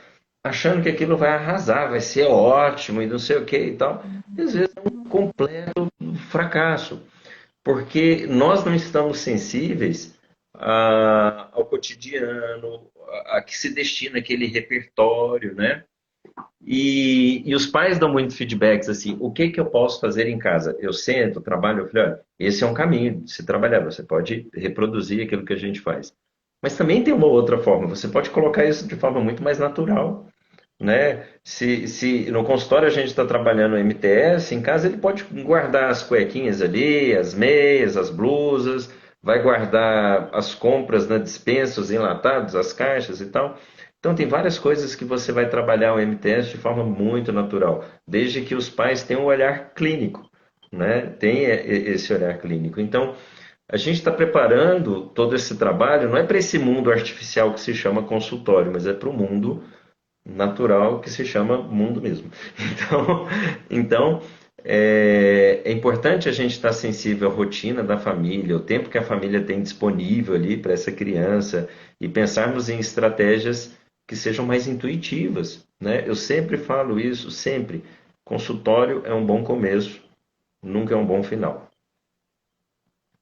achando que aquilo vai arrasar, vai ser ótimo e não sei o que e tal. E às vezes é um completo fracasso porque nós não estamos sensíveis ao cotidiano, a que se destina aquele repertório, né? E os pais dão muito feedbacks assim, o que que eu posso fazer em casa? Eu sento, trabalho, eu falei, olha, esse é um caminho de se trabalhar, você pode reproduzir aquilo que a gente faz. Mas também tem uma outra forma, você pode colocar isso de forma muito mais natural, né? Se no consultório a gente está trabalhando MTS, em casa ele pode guardar as cuequinhas ali, as meias, as blusas, vai guardar as compras na despensa, os enlatados, as caixas e tal. Então tem várias coisas que você vai trabalhar o MTS de forma muito natural, desde que os pais tenham um olhar clínico, né? Tem esse olhar clínico. Então a gente está preparando todo esse trabalho, não é para esse mundo artificial que se chama consultório, mas é para o mundo natural que se chama mundo mesmo. Então é importante a gente estar sensível à rotina da família, o tempo que a família tem disponível ali para essa criança e pensarmos em estratégias que sejam mais intuitivas, né? Eu sempre falo isso, sempre. Consultório é um bom começo, nunca é um bom final.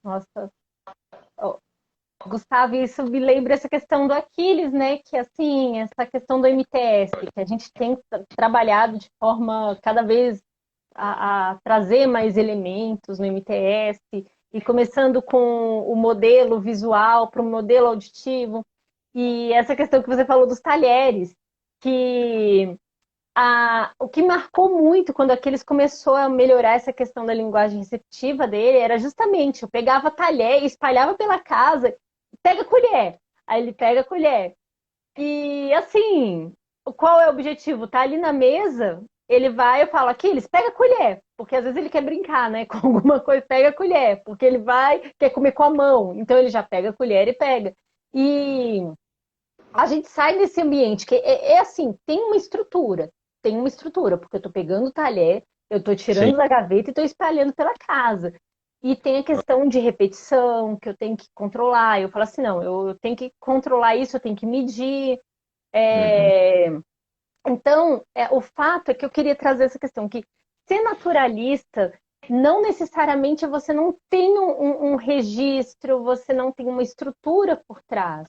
Nossa, ó, Gustavo, isso me lembra essa questão do Aquiles, né? Que assim, essa questão do MTS, que a gente tem trabalhado de forma cada vez a trazer mais elementos no MTS, e começando com o modelo visual para o modelo auditivo, e essa questão que você falou dos talheres, que o que marcou muito quando aqueles começou a melhorar essa questão da linguagem receptiva dele era justamente, eu pegava talher, espalhava pela casa, pega a colher. Aí ele pega a colher. E assim, qual é o objetivo? Tá ali na mesa, ele vai, eu falo, Aquiles, pega a colher. Porque às vezes ele quer brincar, né? Com alguma coisa, pega a colher. Porque ele vai, quer comer com a mão. Então ele já pega a colher e pega. E a gente sai desse ambiente que é assim, tem uma estrutura. Tem uma estrutura, porque eu tô pegando o talher, eu tô Sim. tirando da gaveta e tô espalhando pela casa. E tem a questão de repetição, que eu tenho que controlar. Eu falo assim, não, eu tenho que controlar isso, eu tenho que medir. Uhum. É, então, o fato é que eu queria trazer essa questão, que ser naturalista não necessariamente você não tem um registro, você não tem uma estrutura por trás.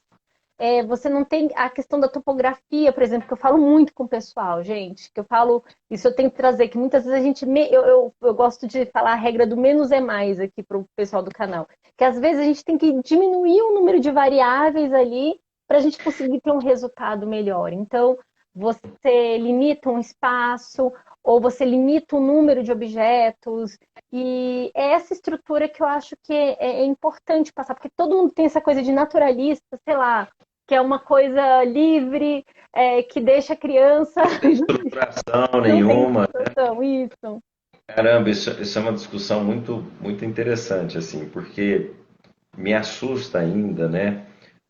Você não tem a questão da topografia, por exemplo, que eu falo muito com o pessoal, gente, que eu falo, isso eu tenho que trazer, que muitas vezes a gente, eu gosto de falar a regra do menos é mais aqui para o pessoal do canal, que às vezes a gente tem que diminuir o número de variáveis ali para a gente conseguir ter um resultado melhor. Então, você limita um espaço, ou você limita o número de objetos, e é essa estrutura que eu acho que é importante passar, porque todo mundo tem essa coisa de naturalista, sei lá, que é uma coisa livre, que deixa a criança. Estruturação Não tem nenhuma. situação, isso. Caramba, isso é uma discussão muito, muito interessante, assim, porque me assusta ainda, né,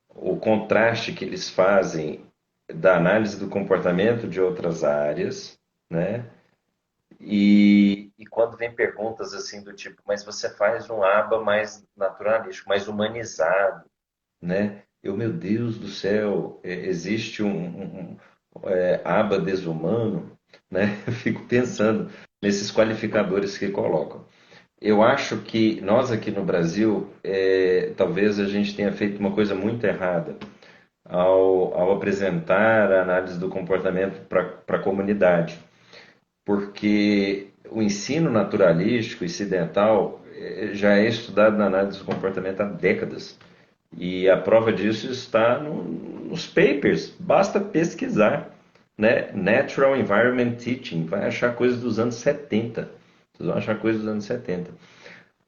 o contraste que eles fazem da análise do comportamento de outras áreas, né, e quando vem perguntas assim do tipo, mas você faz um aba mais naturalístico, mais humanizado, né? Meu Deus do céu, existe um aba desumano, né? Eu fico pensando nesses qualificadores que colocam. Eu acho que nós aqui no Brasil, talvez a gente tenha feito uma coisa muito errada ao apresentar a análise do comportamento para a comunidade. porque o ensino naturalístico incidental já é estudado na análise do comportamento há décadas. E a prova disso está nos papers, basta pesquisar, né? Natural Environment Teaching, vai achar coisas dos anos 70. Vocês vão achar coisas dos anos 70.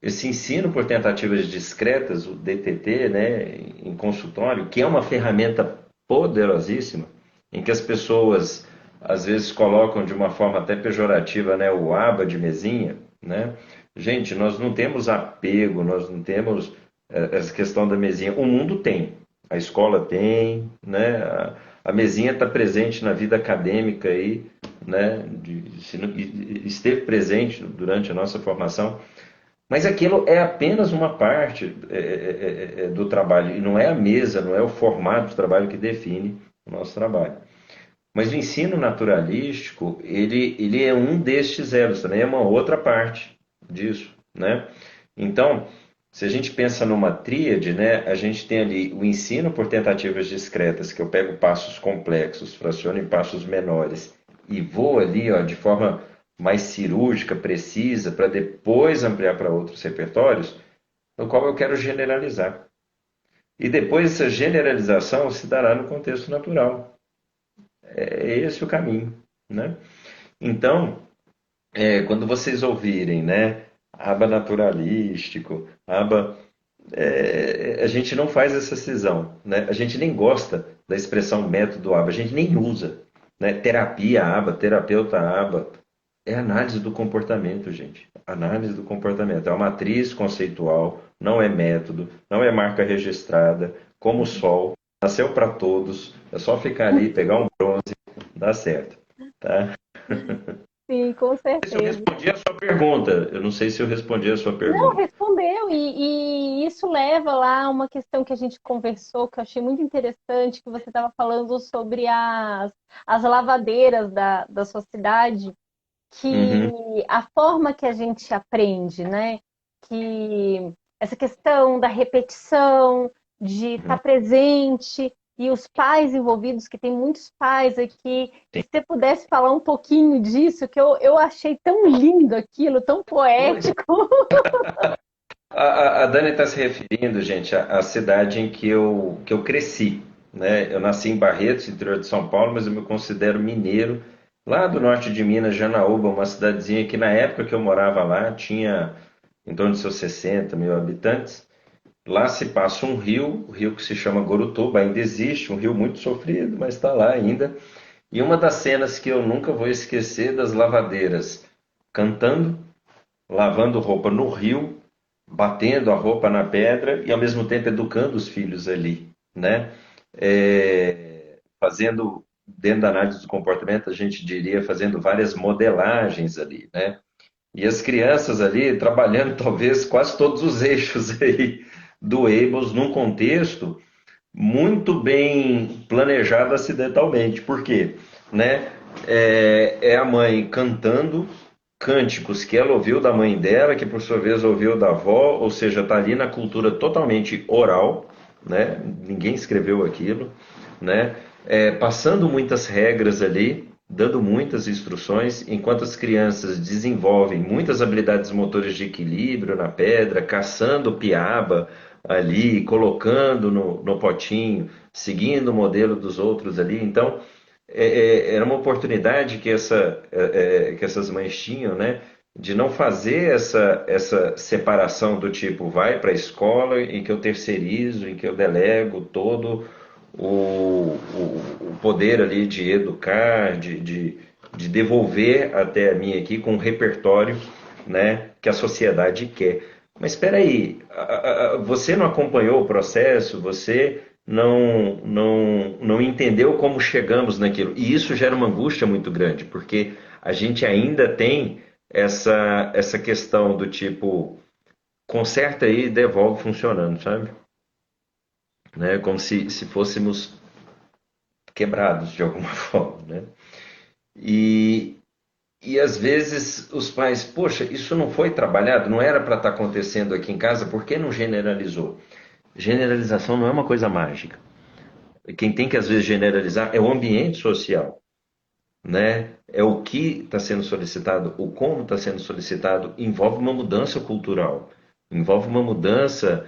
Esse ensino por tentativas discretas, o DTT, né, em consultório, que é uma ferramenta poderosíssima, em que as pessoas às vezes colocam de uma forma até pejorativa, né, o aba de mesinha, né? Gente, nós não temos apego, nós não temos essa questão da mesinha. O mundo tem, a escola tem, né? A mesinha está presente na vida acadêmica aí, né? Esteve presente durante a nossa formação. Mas aquilo é apenas uma parte do trabalho, e não é a mesa, não é o formato de trabalho que define o nosso trabalho. Mas o ensino naturalístico, ele é um destes elos, também é uma outra parte disso, né? Então, se a gente pensa numa tríade, né, a gente tem ali o ensino por tentativas discretas, que eu pego passos complexos, fraciono em passos menores e vou ali, ó, de forma mais cirúrgica, precisa, para depois ampliar para outros repertórios, no qual eu quero generalizar. E depois essa generalização se dará no contexto natural. É esse o caminho, né? Então, quando vocês ouvirem, né, aba naturalístico, aba, a gente não faz essa cisão, né? A gente nem gosta da expressão método aba, a gente nem usa, né? Terapia aba, terapeuta aba, é análise do comportamento, gente. Análise do comportamento. É uma matriz conceitual, não é método, não é marca registrada, como o sol, nasceu para todos, é só ficar ali, pegar um bronze, dá certo, tá? Sim, com Se eu certeza. respondi a sua pergunta, eu não sei se eu respondi a sua Não, pergunta. respondeu, e isso leva lá a uma questão que a gente conversou, que eu achei muito interessante, que você estava falando sobre as lavadeiras da sua cidade, Uhum, que a forma que a gente aprende, né? Que essa questão da repetição, de estar presente, e os pais envolvidos, que tem muitos pais aqui, e sim. se você pudesse falar um pouquinho disso, que eu achei tão lindo aquilo, tão Pois. poético. A Dani está se referindo, gente, à cidade em que eu cresci, né? Eu nasci em Barretos, interior de São Paulo, mas eu me considero mineiro, lá do norte de Minas, Janaúba, uma cidadezinha que na época que eu morava lá tinha em torno de seus 60 mil habitantes. Lá se passa um rio, o rio que se chama Gorutuba, ainda existe, um rio muito sofrido, mas está lá ainda. E uma das cenas que eu nunca vou esquecer das lavadeiras cantando, lavando roupa no rio, batendo a roupa na pedra e ao mesmo tempo educando os filhos ali, né? Fazendo, dentro da análise do comportamento, a gente diria, fazendo várias modelagens ali, né? E as crianças ali trabalhando talvez quase todos os eixos aí do Abels num contexto muito bem planejado acidentalmente. Por quê? Né? É a mãe cantando cânticos que ela ouviu da mãe dela, que por sua vez ouviu da avó, ou seja, está ali na cultura totalmente oral, né? Ninguém escreveu aquilo, né? Passando muitas regras ali, dando muitas instruções, enquanto as crianças desenvolvem muitas habilidades motores de equilíbrio na pedra, caçando piaba ali, colocando no potinho, seguindo o modelo dos outros ali. Então, era uma oportunidade que essas mães tinham, né, de não fazer essa separação do tipo, vai para a escola em que eu terceirizo, em que eu delego todo o poder ali de educar, de devolver até a mim aqui com um repertório, né, que a sociedade quer. Mas espera aí, você não acompanhou o processo, você não entendeu como chegamos naquilo. E isso gera uma angústia muito grande, porque a gente ainda tem essa questão do tipo, conserta aí e devolve funcionando, sabe? Né? Como se fôssemos quebrados de alguma forma, né? E, e às vezes os pais, poxa, isso não foi trabalhado, não era para estar acontecendo aqui em casa, por que não generalizou? Generalização não é uma coisa mágica. Quem tem que às vezes generalizar é o ambiente social, né? É o que está sendo solicitado, o como está sendo solicitado, envolve uma mudança cultural, envolve uma mudança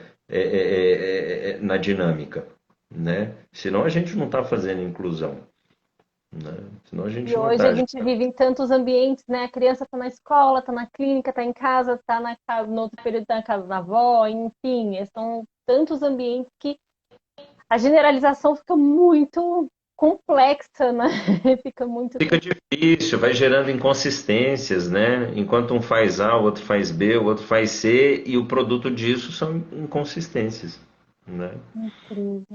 na dinâmica, né? Senão a gente não está fazendo inclusão, né? Senão a E gente não hoje a está. gente vive em tantos ambientes, né? A criança está na escola, está na clínica, está em casa, está no outro período tá na casa da avó, enfim, são tantos ambientes que a generalização fica muito complexa, né? Fica muito Fica difícil, vai gerando inconsistências, né? Enquanto um faz A, o outro faz B, o outro faz C, e o produto disso são inconsistências, né? incrível,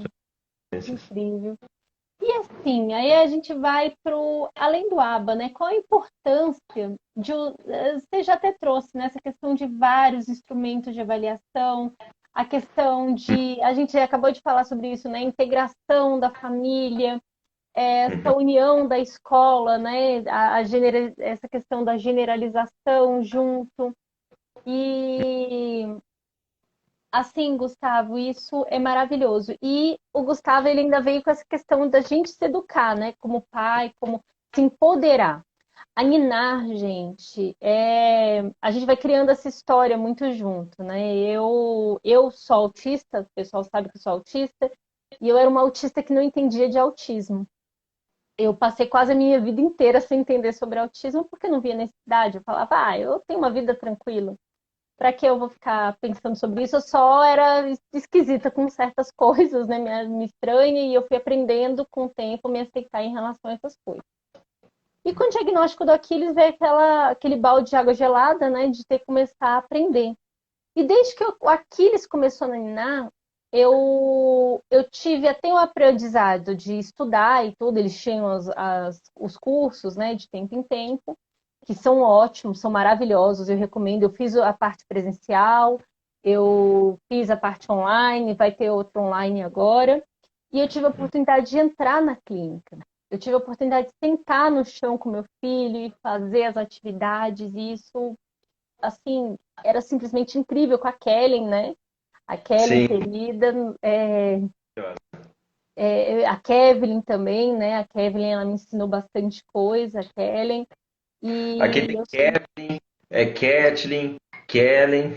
incrível. E assim, aí a gente vai para o além do ABA, né? Qual a importância você já até trouxe nessa questão de vários instrumentos de avaliação, a questão de, a gente acabou de falar sobre isso, né? Integração da família, essa união da escola, né? Essa questão da generalização junto. E assim, Gustavo, isso é maravilhoso. E o Gustavo, ele ainda veio com essa questão da gente se educar, né? Como pai, como se empoderar. A Ninar, gente, a gente vai criando essa história muito junto, né? Eu sou autista, o pessoal sabe que eu sou autista, e eu era uma autista que não entendia de autismo. Eu passei quase a minha vida inteira sem entender sobre autismo, porque não via necessidade. Eu falava, eu tenho uma vida tranquila. Para que eu vou ficar pensando sobre isso? Eu só era esquisita com certas coisas, né? Me estranha, e eu fui aprendendo com o tempo me aceitar em relação a essas coisas. E com o diagnóstico do Aquiles veio aquele balde de água gelada, né? De ter que começar a aprender. E desde que o Aquiles começou a nanar, eu tive até o aprendizado de estudar e tudo. Eles tinham os cursos, né? De tempo em tempo, que são ótimos, são maravilhosos, eu recomendo. Eu fiz a parte presencial, eu fiz a parte online, vai ter outro online agora. E eu tive a oportunidade de entrar na clínica. Eu tive a oportunidade de sentar no chão com meu filho e fazer as atividades, e isso, assim, era simplesmente incrível com a Kellen, né? A Kellen, Sim, querida, a Kevin também, né? A Kevin, ela me ensinou bastante coisa, a Kellen. E aquele eu sou Kevin, Kathleen, Kellen,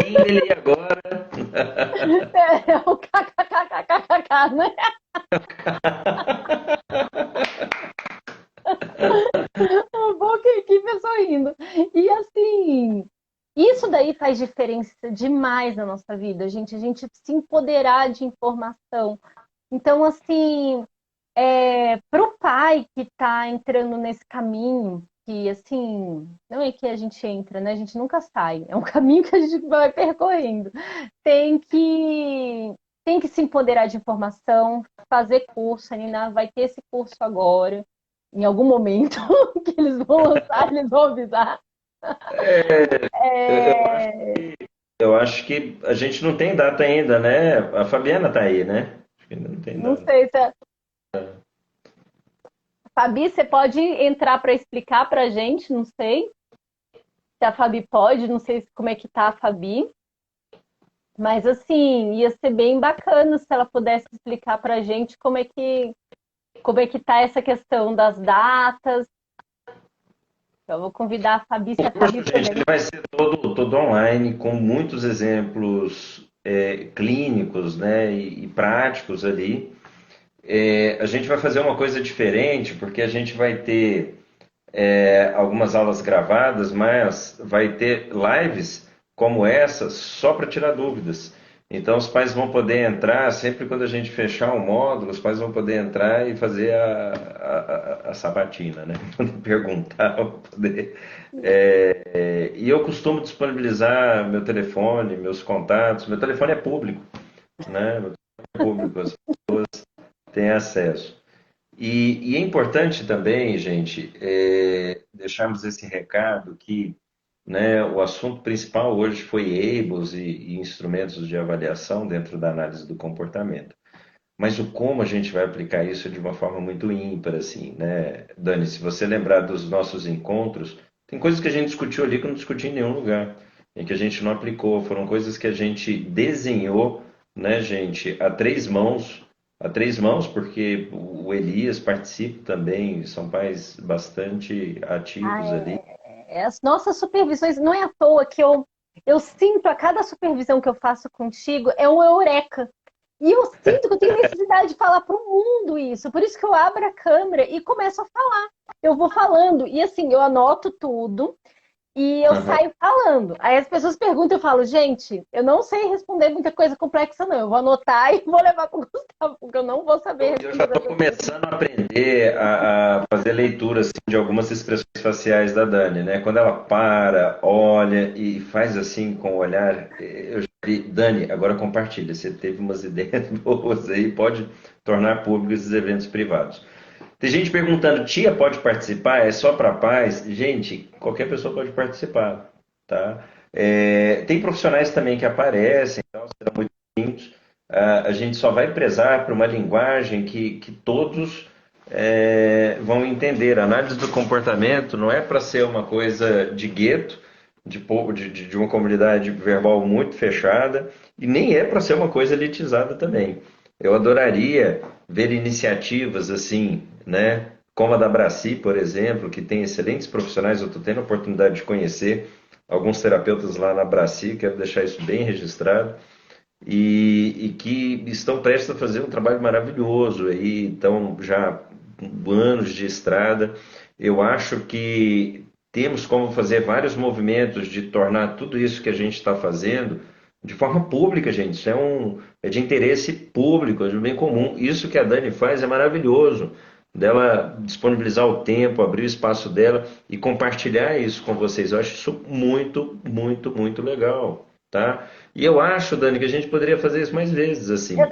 Kimberly agora. o kkkkkk, né? Bom que pessoa rindo. E assim, isso daí faz diferença demais na nossa vida, gente. A gente se empoderar de informação. Então, assim, para o pai que está entrando nesse caminho, que assim, não é que a gente entra, né? A gente nunca sai. É um caminho que a gente vai percorrendo. Tem que, tem que se empoderar de informação, fazer curso. A Nina vai ter esse curso agora, em algum momento que eles vão lançar, eles vão avisar. Eu, eu, É, eu acho que a gente não tem data ainda, né? A Fabiana tá aí, né? Acho que ainda não tem não data. sei se Fabi, você pode entrar para explicar para a gente? Não sei se a Fabi pode, não sei como é que tá a Fabi, mas assim, ia ser bem bacana se ela pudesse explicar para a gente como é que tá essa questão das datas. Eu vou convidar a Fabi, se a O curso, Fabi gente, puder. ele vai ser todo online, com muitos exemplos clínicos, né, e práticos ali. A gente vai fazer uma coisa diferente, porque a gente vai ter algumas aulas gravadas, mas vai ter lives como essa só para tirar dúvidas. Então, os pais vão poder entrar, sempre quando a gente fechar o módulo, os pais vão poder entrar e fazer a sabatina, né? Poder perguntar, poder. E eu costumo disponibilizar meu telefone, meus contatos. Meu telefone é público, né? Meu telefone é público, as pessoas têm acesso. E é importante também, gente, deixarmos esse recado que, né, o assunto principal hoje foi ABLES e instrumentos de avaliação dentro da análise do comportamento. Mas o como a gente vai aplicar isso de uma forma muito ímpar, assim, né? Dani, se você lembrar dos nossos encontros, tem coisas que a gente discutiu ali que eu não discuti em nenhum lugar, em que a gente não aplicou, foram coisas que a gente desenhou, né, gente, a três mãos, a três mãos, porque o Elias participa também, são pais bastante Ah, ativos ali. as nossas supervisões, não é à toa que eu sinto a cada supervisão que eu faço contigo é um eureka. E eu sinto que eu tenho necessidade de falar para o mundo isso. Por isso que eu abro a câmera e começo a falar. Eu vou falando. E assim, eu anoto tudo. E eu Aham. saio falando. Aí as pessoas perguntam, eu falo, gente, eu não sei responder muita coisa complexa, não. Eu vou anotar e vou levar para o Gustavo, porque eu não vou saber Eu já responder estou essas coisas. começando a aprender a fazer leitura assim, de algumas expressões faciais da Dani, né? Quando ela para, olha e faz assim com o olhar, eu já vi, Dani, agora compartilha. Você teve umas ideias boas aí, pode tornar públicos esses eventos privados. Tem gente perguntando, tia pode participar? É só para paz? Gente, qualquer pessoa pode participar, tá? Tem profissionais também que aparecem, então, serão muito bem-vindos. A gente só vai prezar por uma linguagem que todos vão entender. A análise do comportamento não é para ser uma coisa de gueto, de uma comunidade verbal muito fechada, e nem é para ser uma coisa elitizada também. Eu adoraria ver iniciativas assim, né? Como a da Braci, por exemplo, que tem excelentes profissionais. Eu estou tendo a oportunidade de conhecer alguns terapeutas lá na Braci, quero deixar isso bem registrado, e que estão prestes a fazer um trabalho maravilhoso aí, então já anos de estrada. Eu acho que temos como fazer vários movimentos de tornar tudo isso que a gente está fazendo de forma pública, gente. Isso é de interesse público, é de bem comum. Isso que a Dani faz é maravilhoso. Dela disponibilizar o tempo, abrir o espaço dela e compartilhar isso com vocês. Eu acho isso muito, muito, muito legal, tá? E eu acho, Dani, que a gente poderia fazer isso mais vezes, assim, sabe?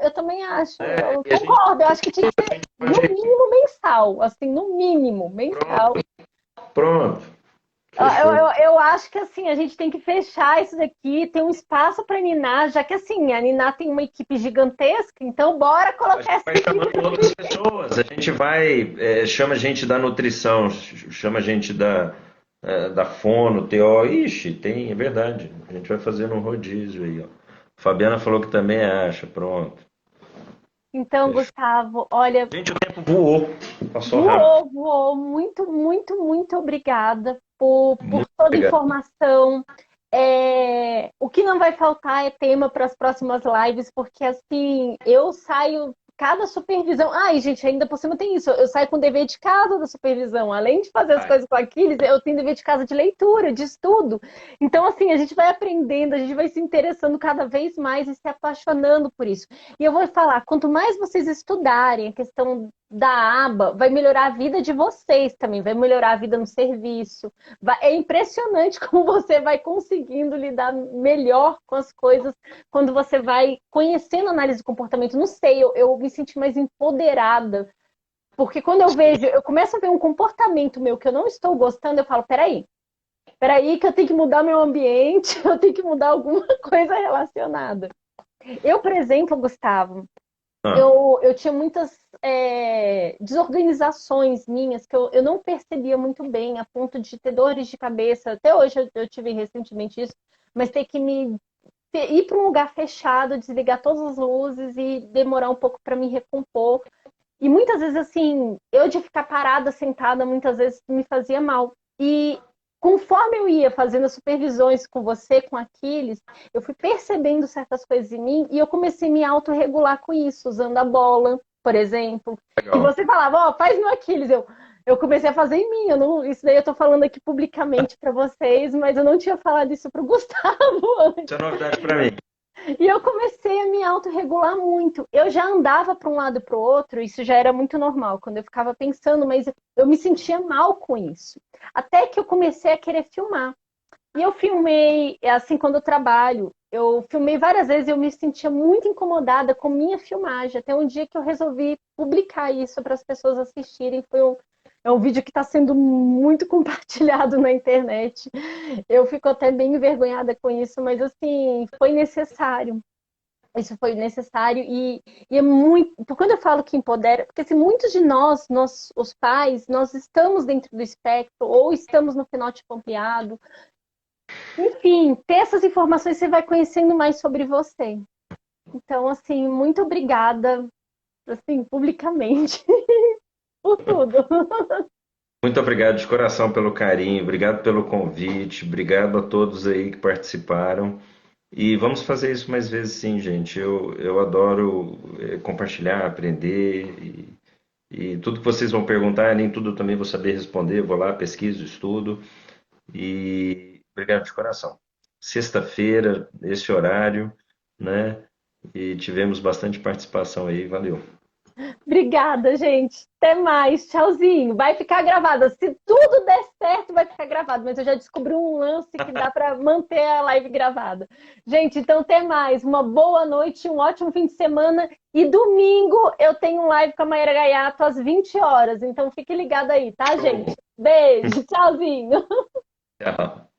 Eu também acho, eu E a gente concordo, eu acho que tinha que ser no mínimo mensal, assim, no mínimo mensal. pronto, Eu, fechou. eu acho que assim, a gente tem que fechar isso daqui, tem um espaço para Ninar, já que assim, a Ninar tem uma equipe gigantesca, então bora A colocar gente essa vai equipe. chamando outras pessoas, a gente vai, chama gente da nutrição, chama gente da fono, TO, ixi, tem, é verdade, a gente vai fazendo um rodízio aí, ó. Fabiana falou que também acha, pronto, Então, fechou. Gustavo, olha, Gente, o tempo voou, passou rápido, voou, voou. Muito, muito, muito obrigada por muito toda a obrigado. informação. O que não vai faltar é tema para as próximas lives, porque assim, eu saio cada supervisão. Ai, gente, ainda por cima tem isso. Eu saio com dever de casa da supervisão. Além de fazer as Vai, coisas com Aquiles, eu tenho dever de casa de leitura, de estudo. Então, assim, a gente vai aprendendo, a gente vai se interessando cada vez mais e se apaixonando por isso. E eu vou falar, quanto mais vocês estudarem a questão da aba, vai melhorar a vida de vocês também, vai melhorar a vida no serviço. É impressionante como você vai conseguindo lidar melhor com as coisas quando você vai conhecendo análise do comportamento. Não sei, eu me senti mais empoderada. Porque quando eu vejo, eu começo a ver um comportamento meu que eu não estou gostando, eu falo, peraí, que eu tenho que mudar meu ambiente, eu tenho que mudar alguma coisa relacionada. Eu, por exemplo, Gustavo, ah, eu tinha muitas desorganizações minhas que eu não percebia muito bem, a ponto de ter dores de cabeça. Até hoje eu tive recentemente isso, mas ter que ir para um lugar fechado, desligar todas as luzes e demorar um pouco para me recompor. E muitas vezes, assim, eu de ficar parada, sentada, muitas vezes me fazia mal. E conforme eu ia fazendo as supervisões com você, com Aquiles, eu fui percebendo certas coisas em mim e eu comecei a me autorregular com isso, usando a bola, por exemplo. E legal. você falava, ó, faz no Aquiles. Eu comecei a fazer em mim. Eu não, isso daí eu tô falando aqui publicamente para vocês, mas eu não tinha falado isso pro Gustavo Isso antes. é novidade para mim. E eu comecei a me autorregular muito. Eu já andava para um lado e para o outro, isso já era muito normal, quando eu ficava pensando, mas eu me sentia mal com isso. Até que eu comecei a querer filmar. E eu filmei, assim, quando eu trabalho, eu filmei várias vezes e eu me sentia muito incomodada com minha filmagem. Até um dia que eu resolvi publicar isso para as pessoas assistirem. É um vídeo que está sendo muito compartilhado na internet. Eu fico até bem envergonhada com isso, mas assim, foi necessário. Isso foi necessário e é muito. Quando eu falo que empodera, porque assim, muitos de nós, os pais, nós estamos dentro do espectro ou estamos no fenótipo ampliado. Enfim, ter essas informações você vai conhecendo mais sobre você. Então, assim, muito obrigada, assim, publicamente, por tudo. Muito obrigado de coração pelo carinho, obrigado pelo convite, obrigado a todos aí que participaram. E vamos fazer isso mais vezes sim, gente. Eu adoro compartilhar, aprender e tudo que vocês vão perguntar, nem tudo eu também vou saber responder. Eu vou lá, pesquiso, estudo e obrigado de coração. Sexta-feira, esse horário, né? E tivemos bastante participação aí, valeu. Obrigada, gente. Até mais. Tchauzinho. Vai ficar gravado. Se tudo der certo, vai ficar gravado. Mas eu já descobri um lance que dá para manter a live gravada. Gente, então até mais. Uma boa noite, um ótimo fim de semana. E domingo eu tenho um live com a Maíra Gaiato às 20 horas. Então fique ligado aí, tá, gente? Show. Beijo. Tchauzinho. Tchau.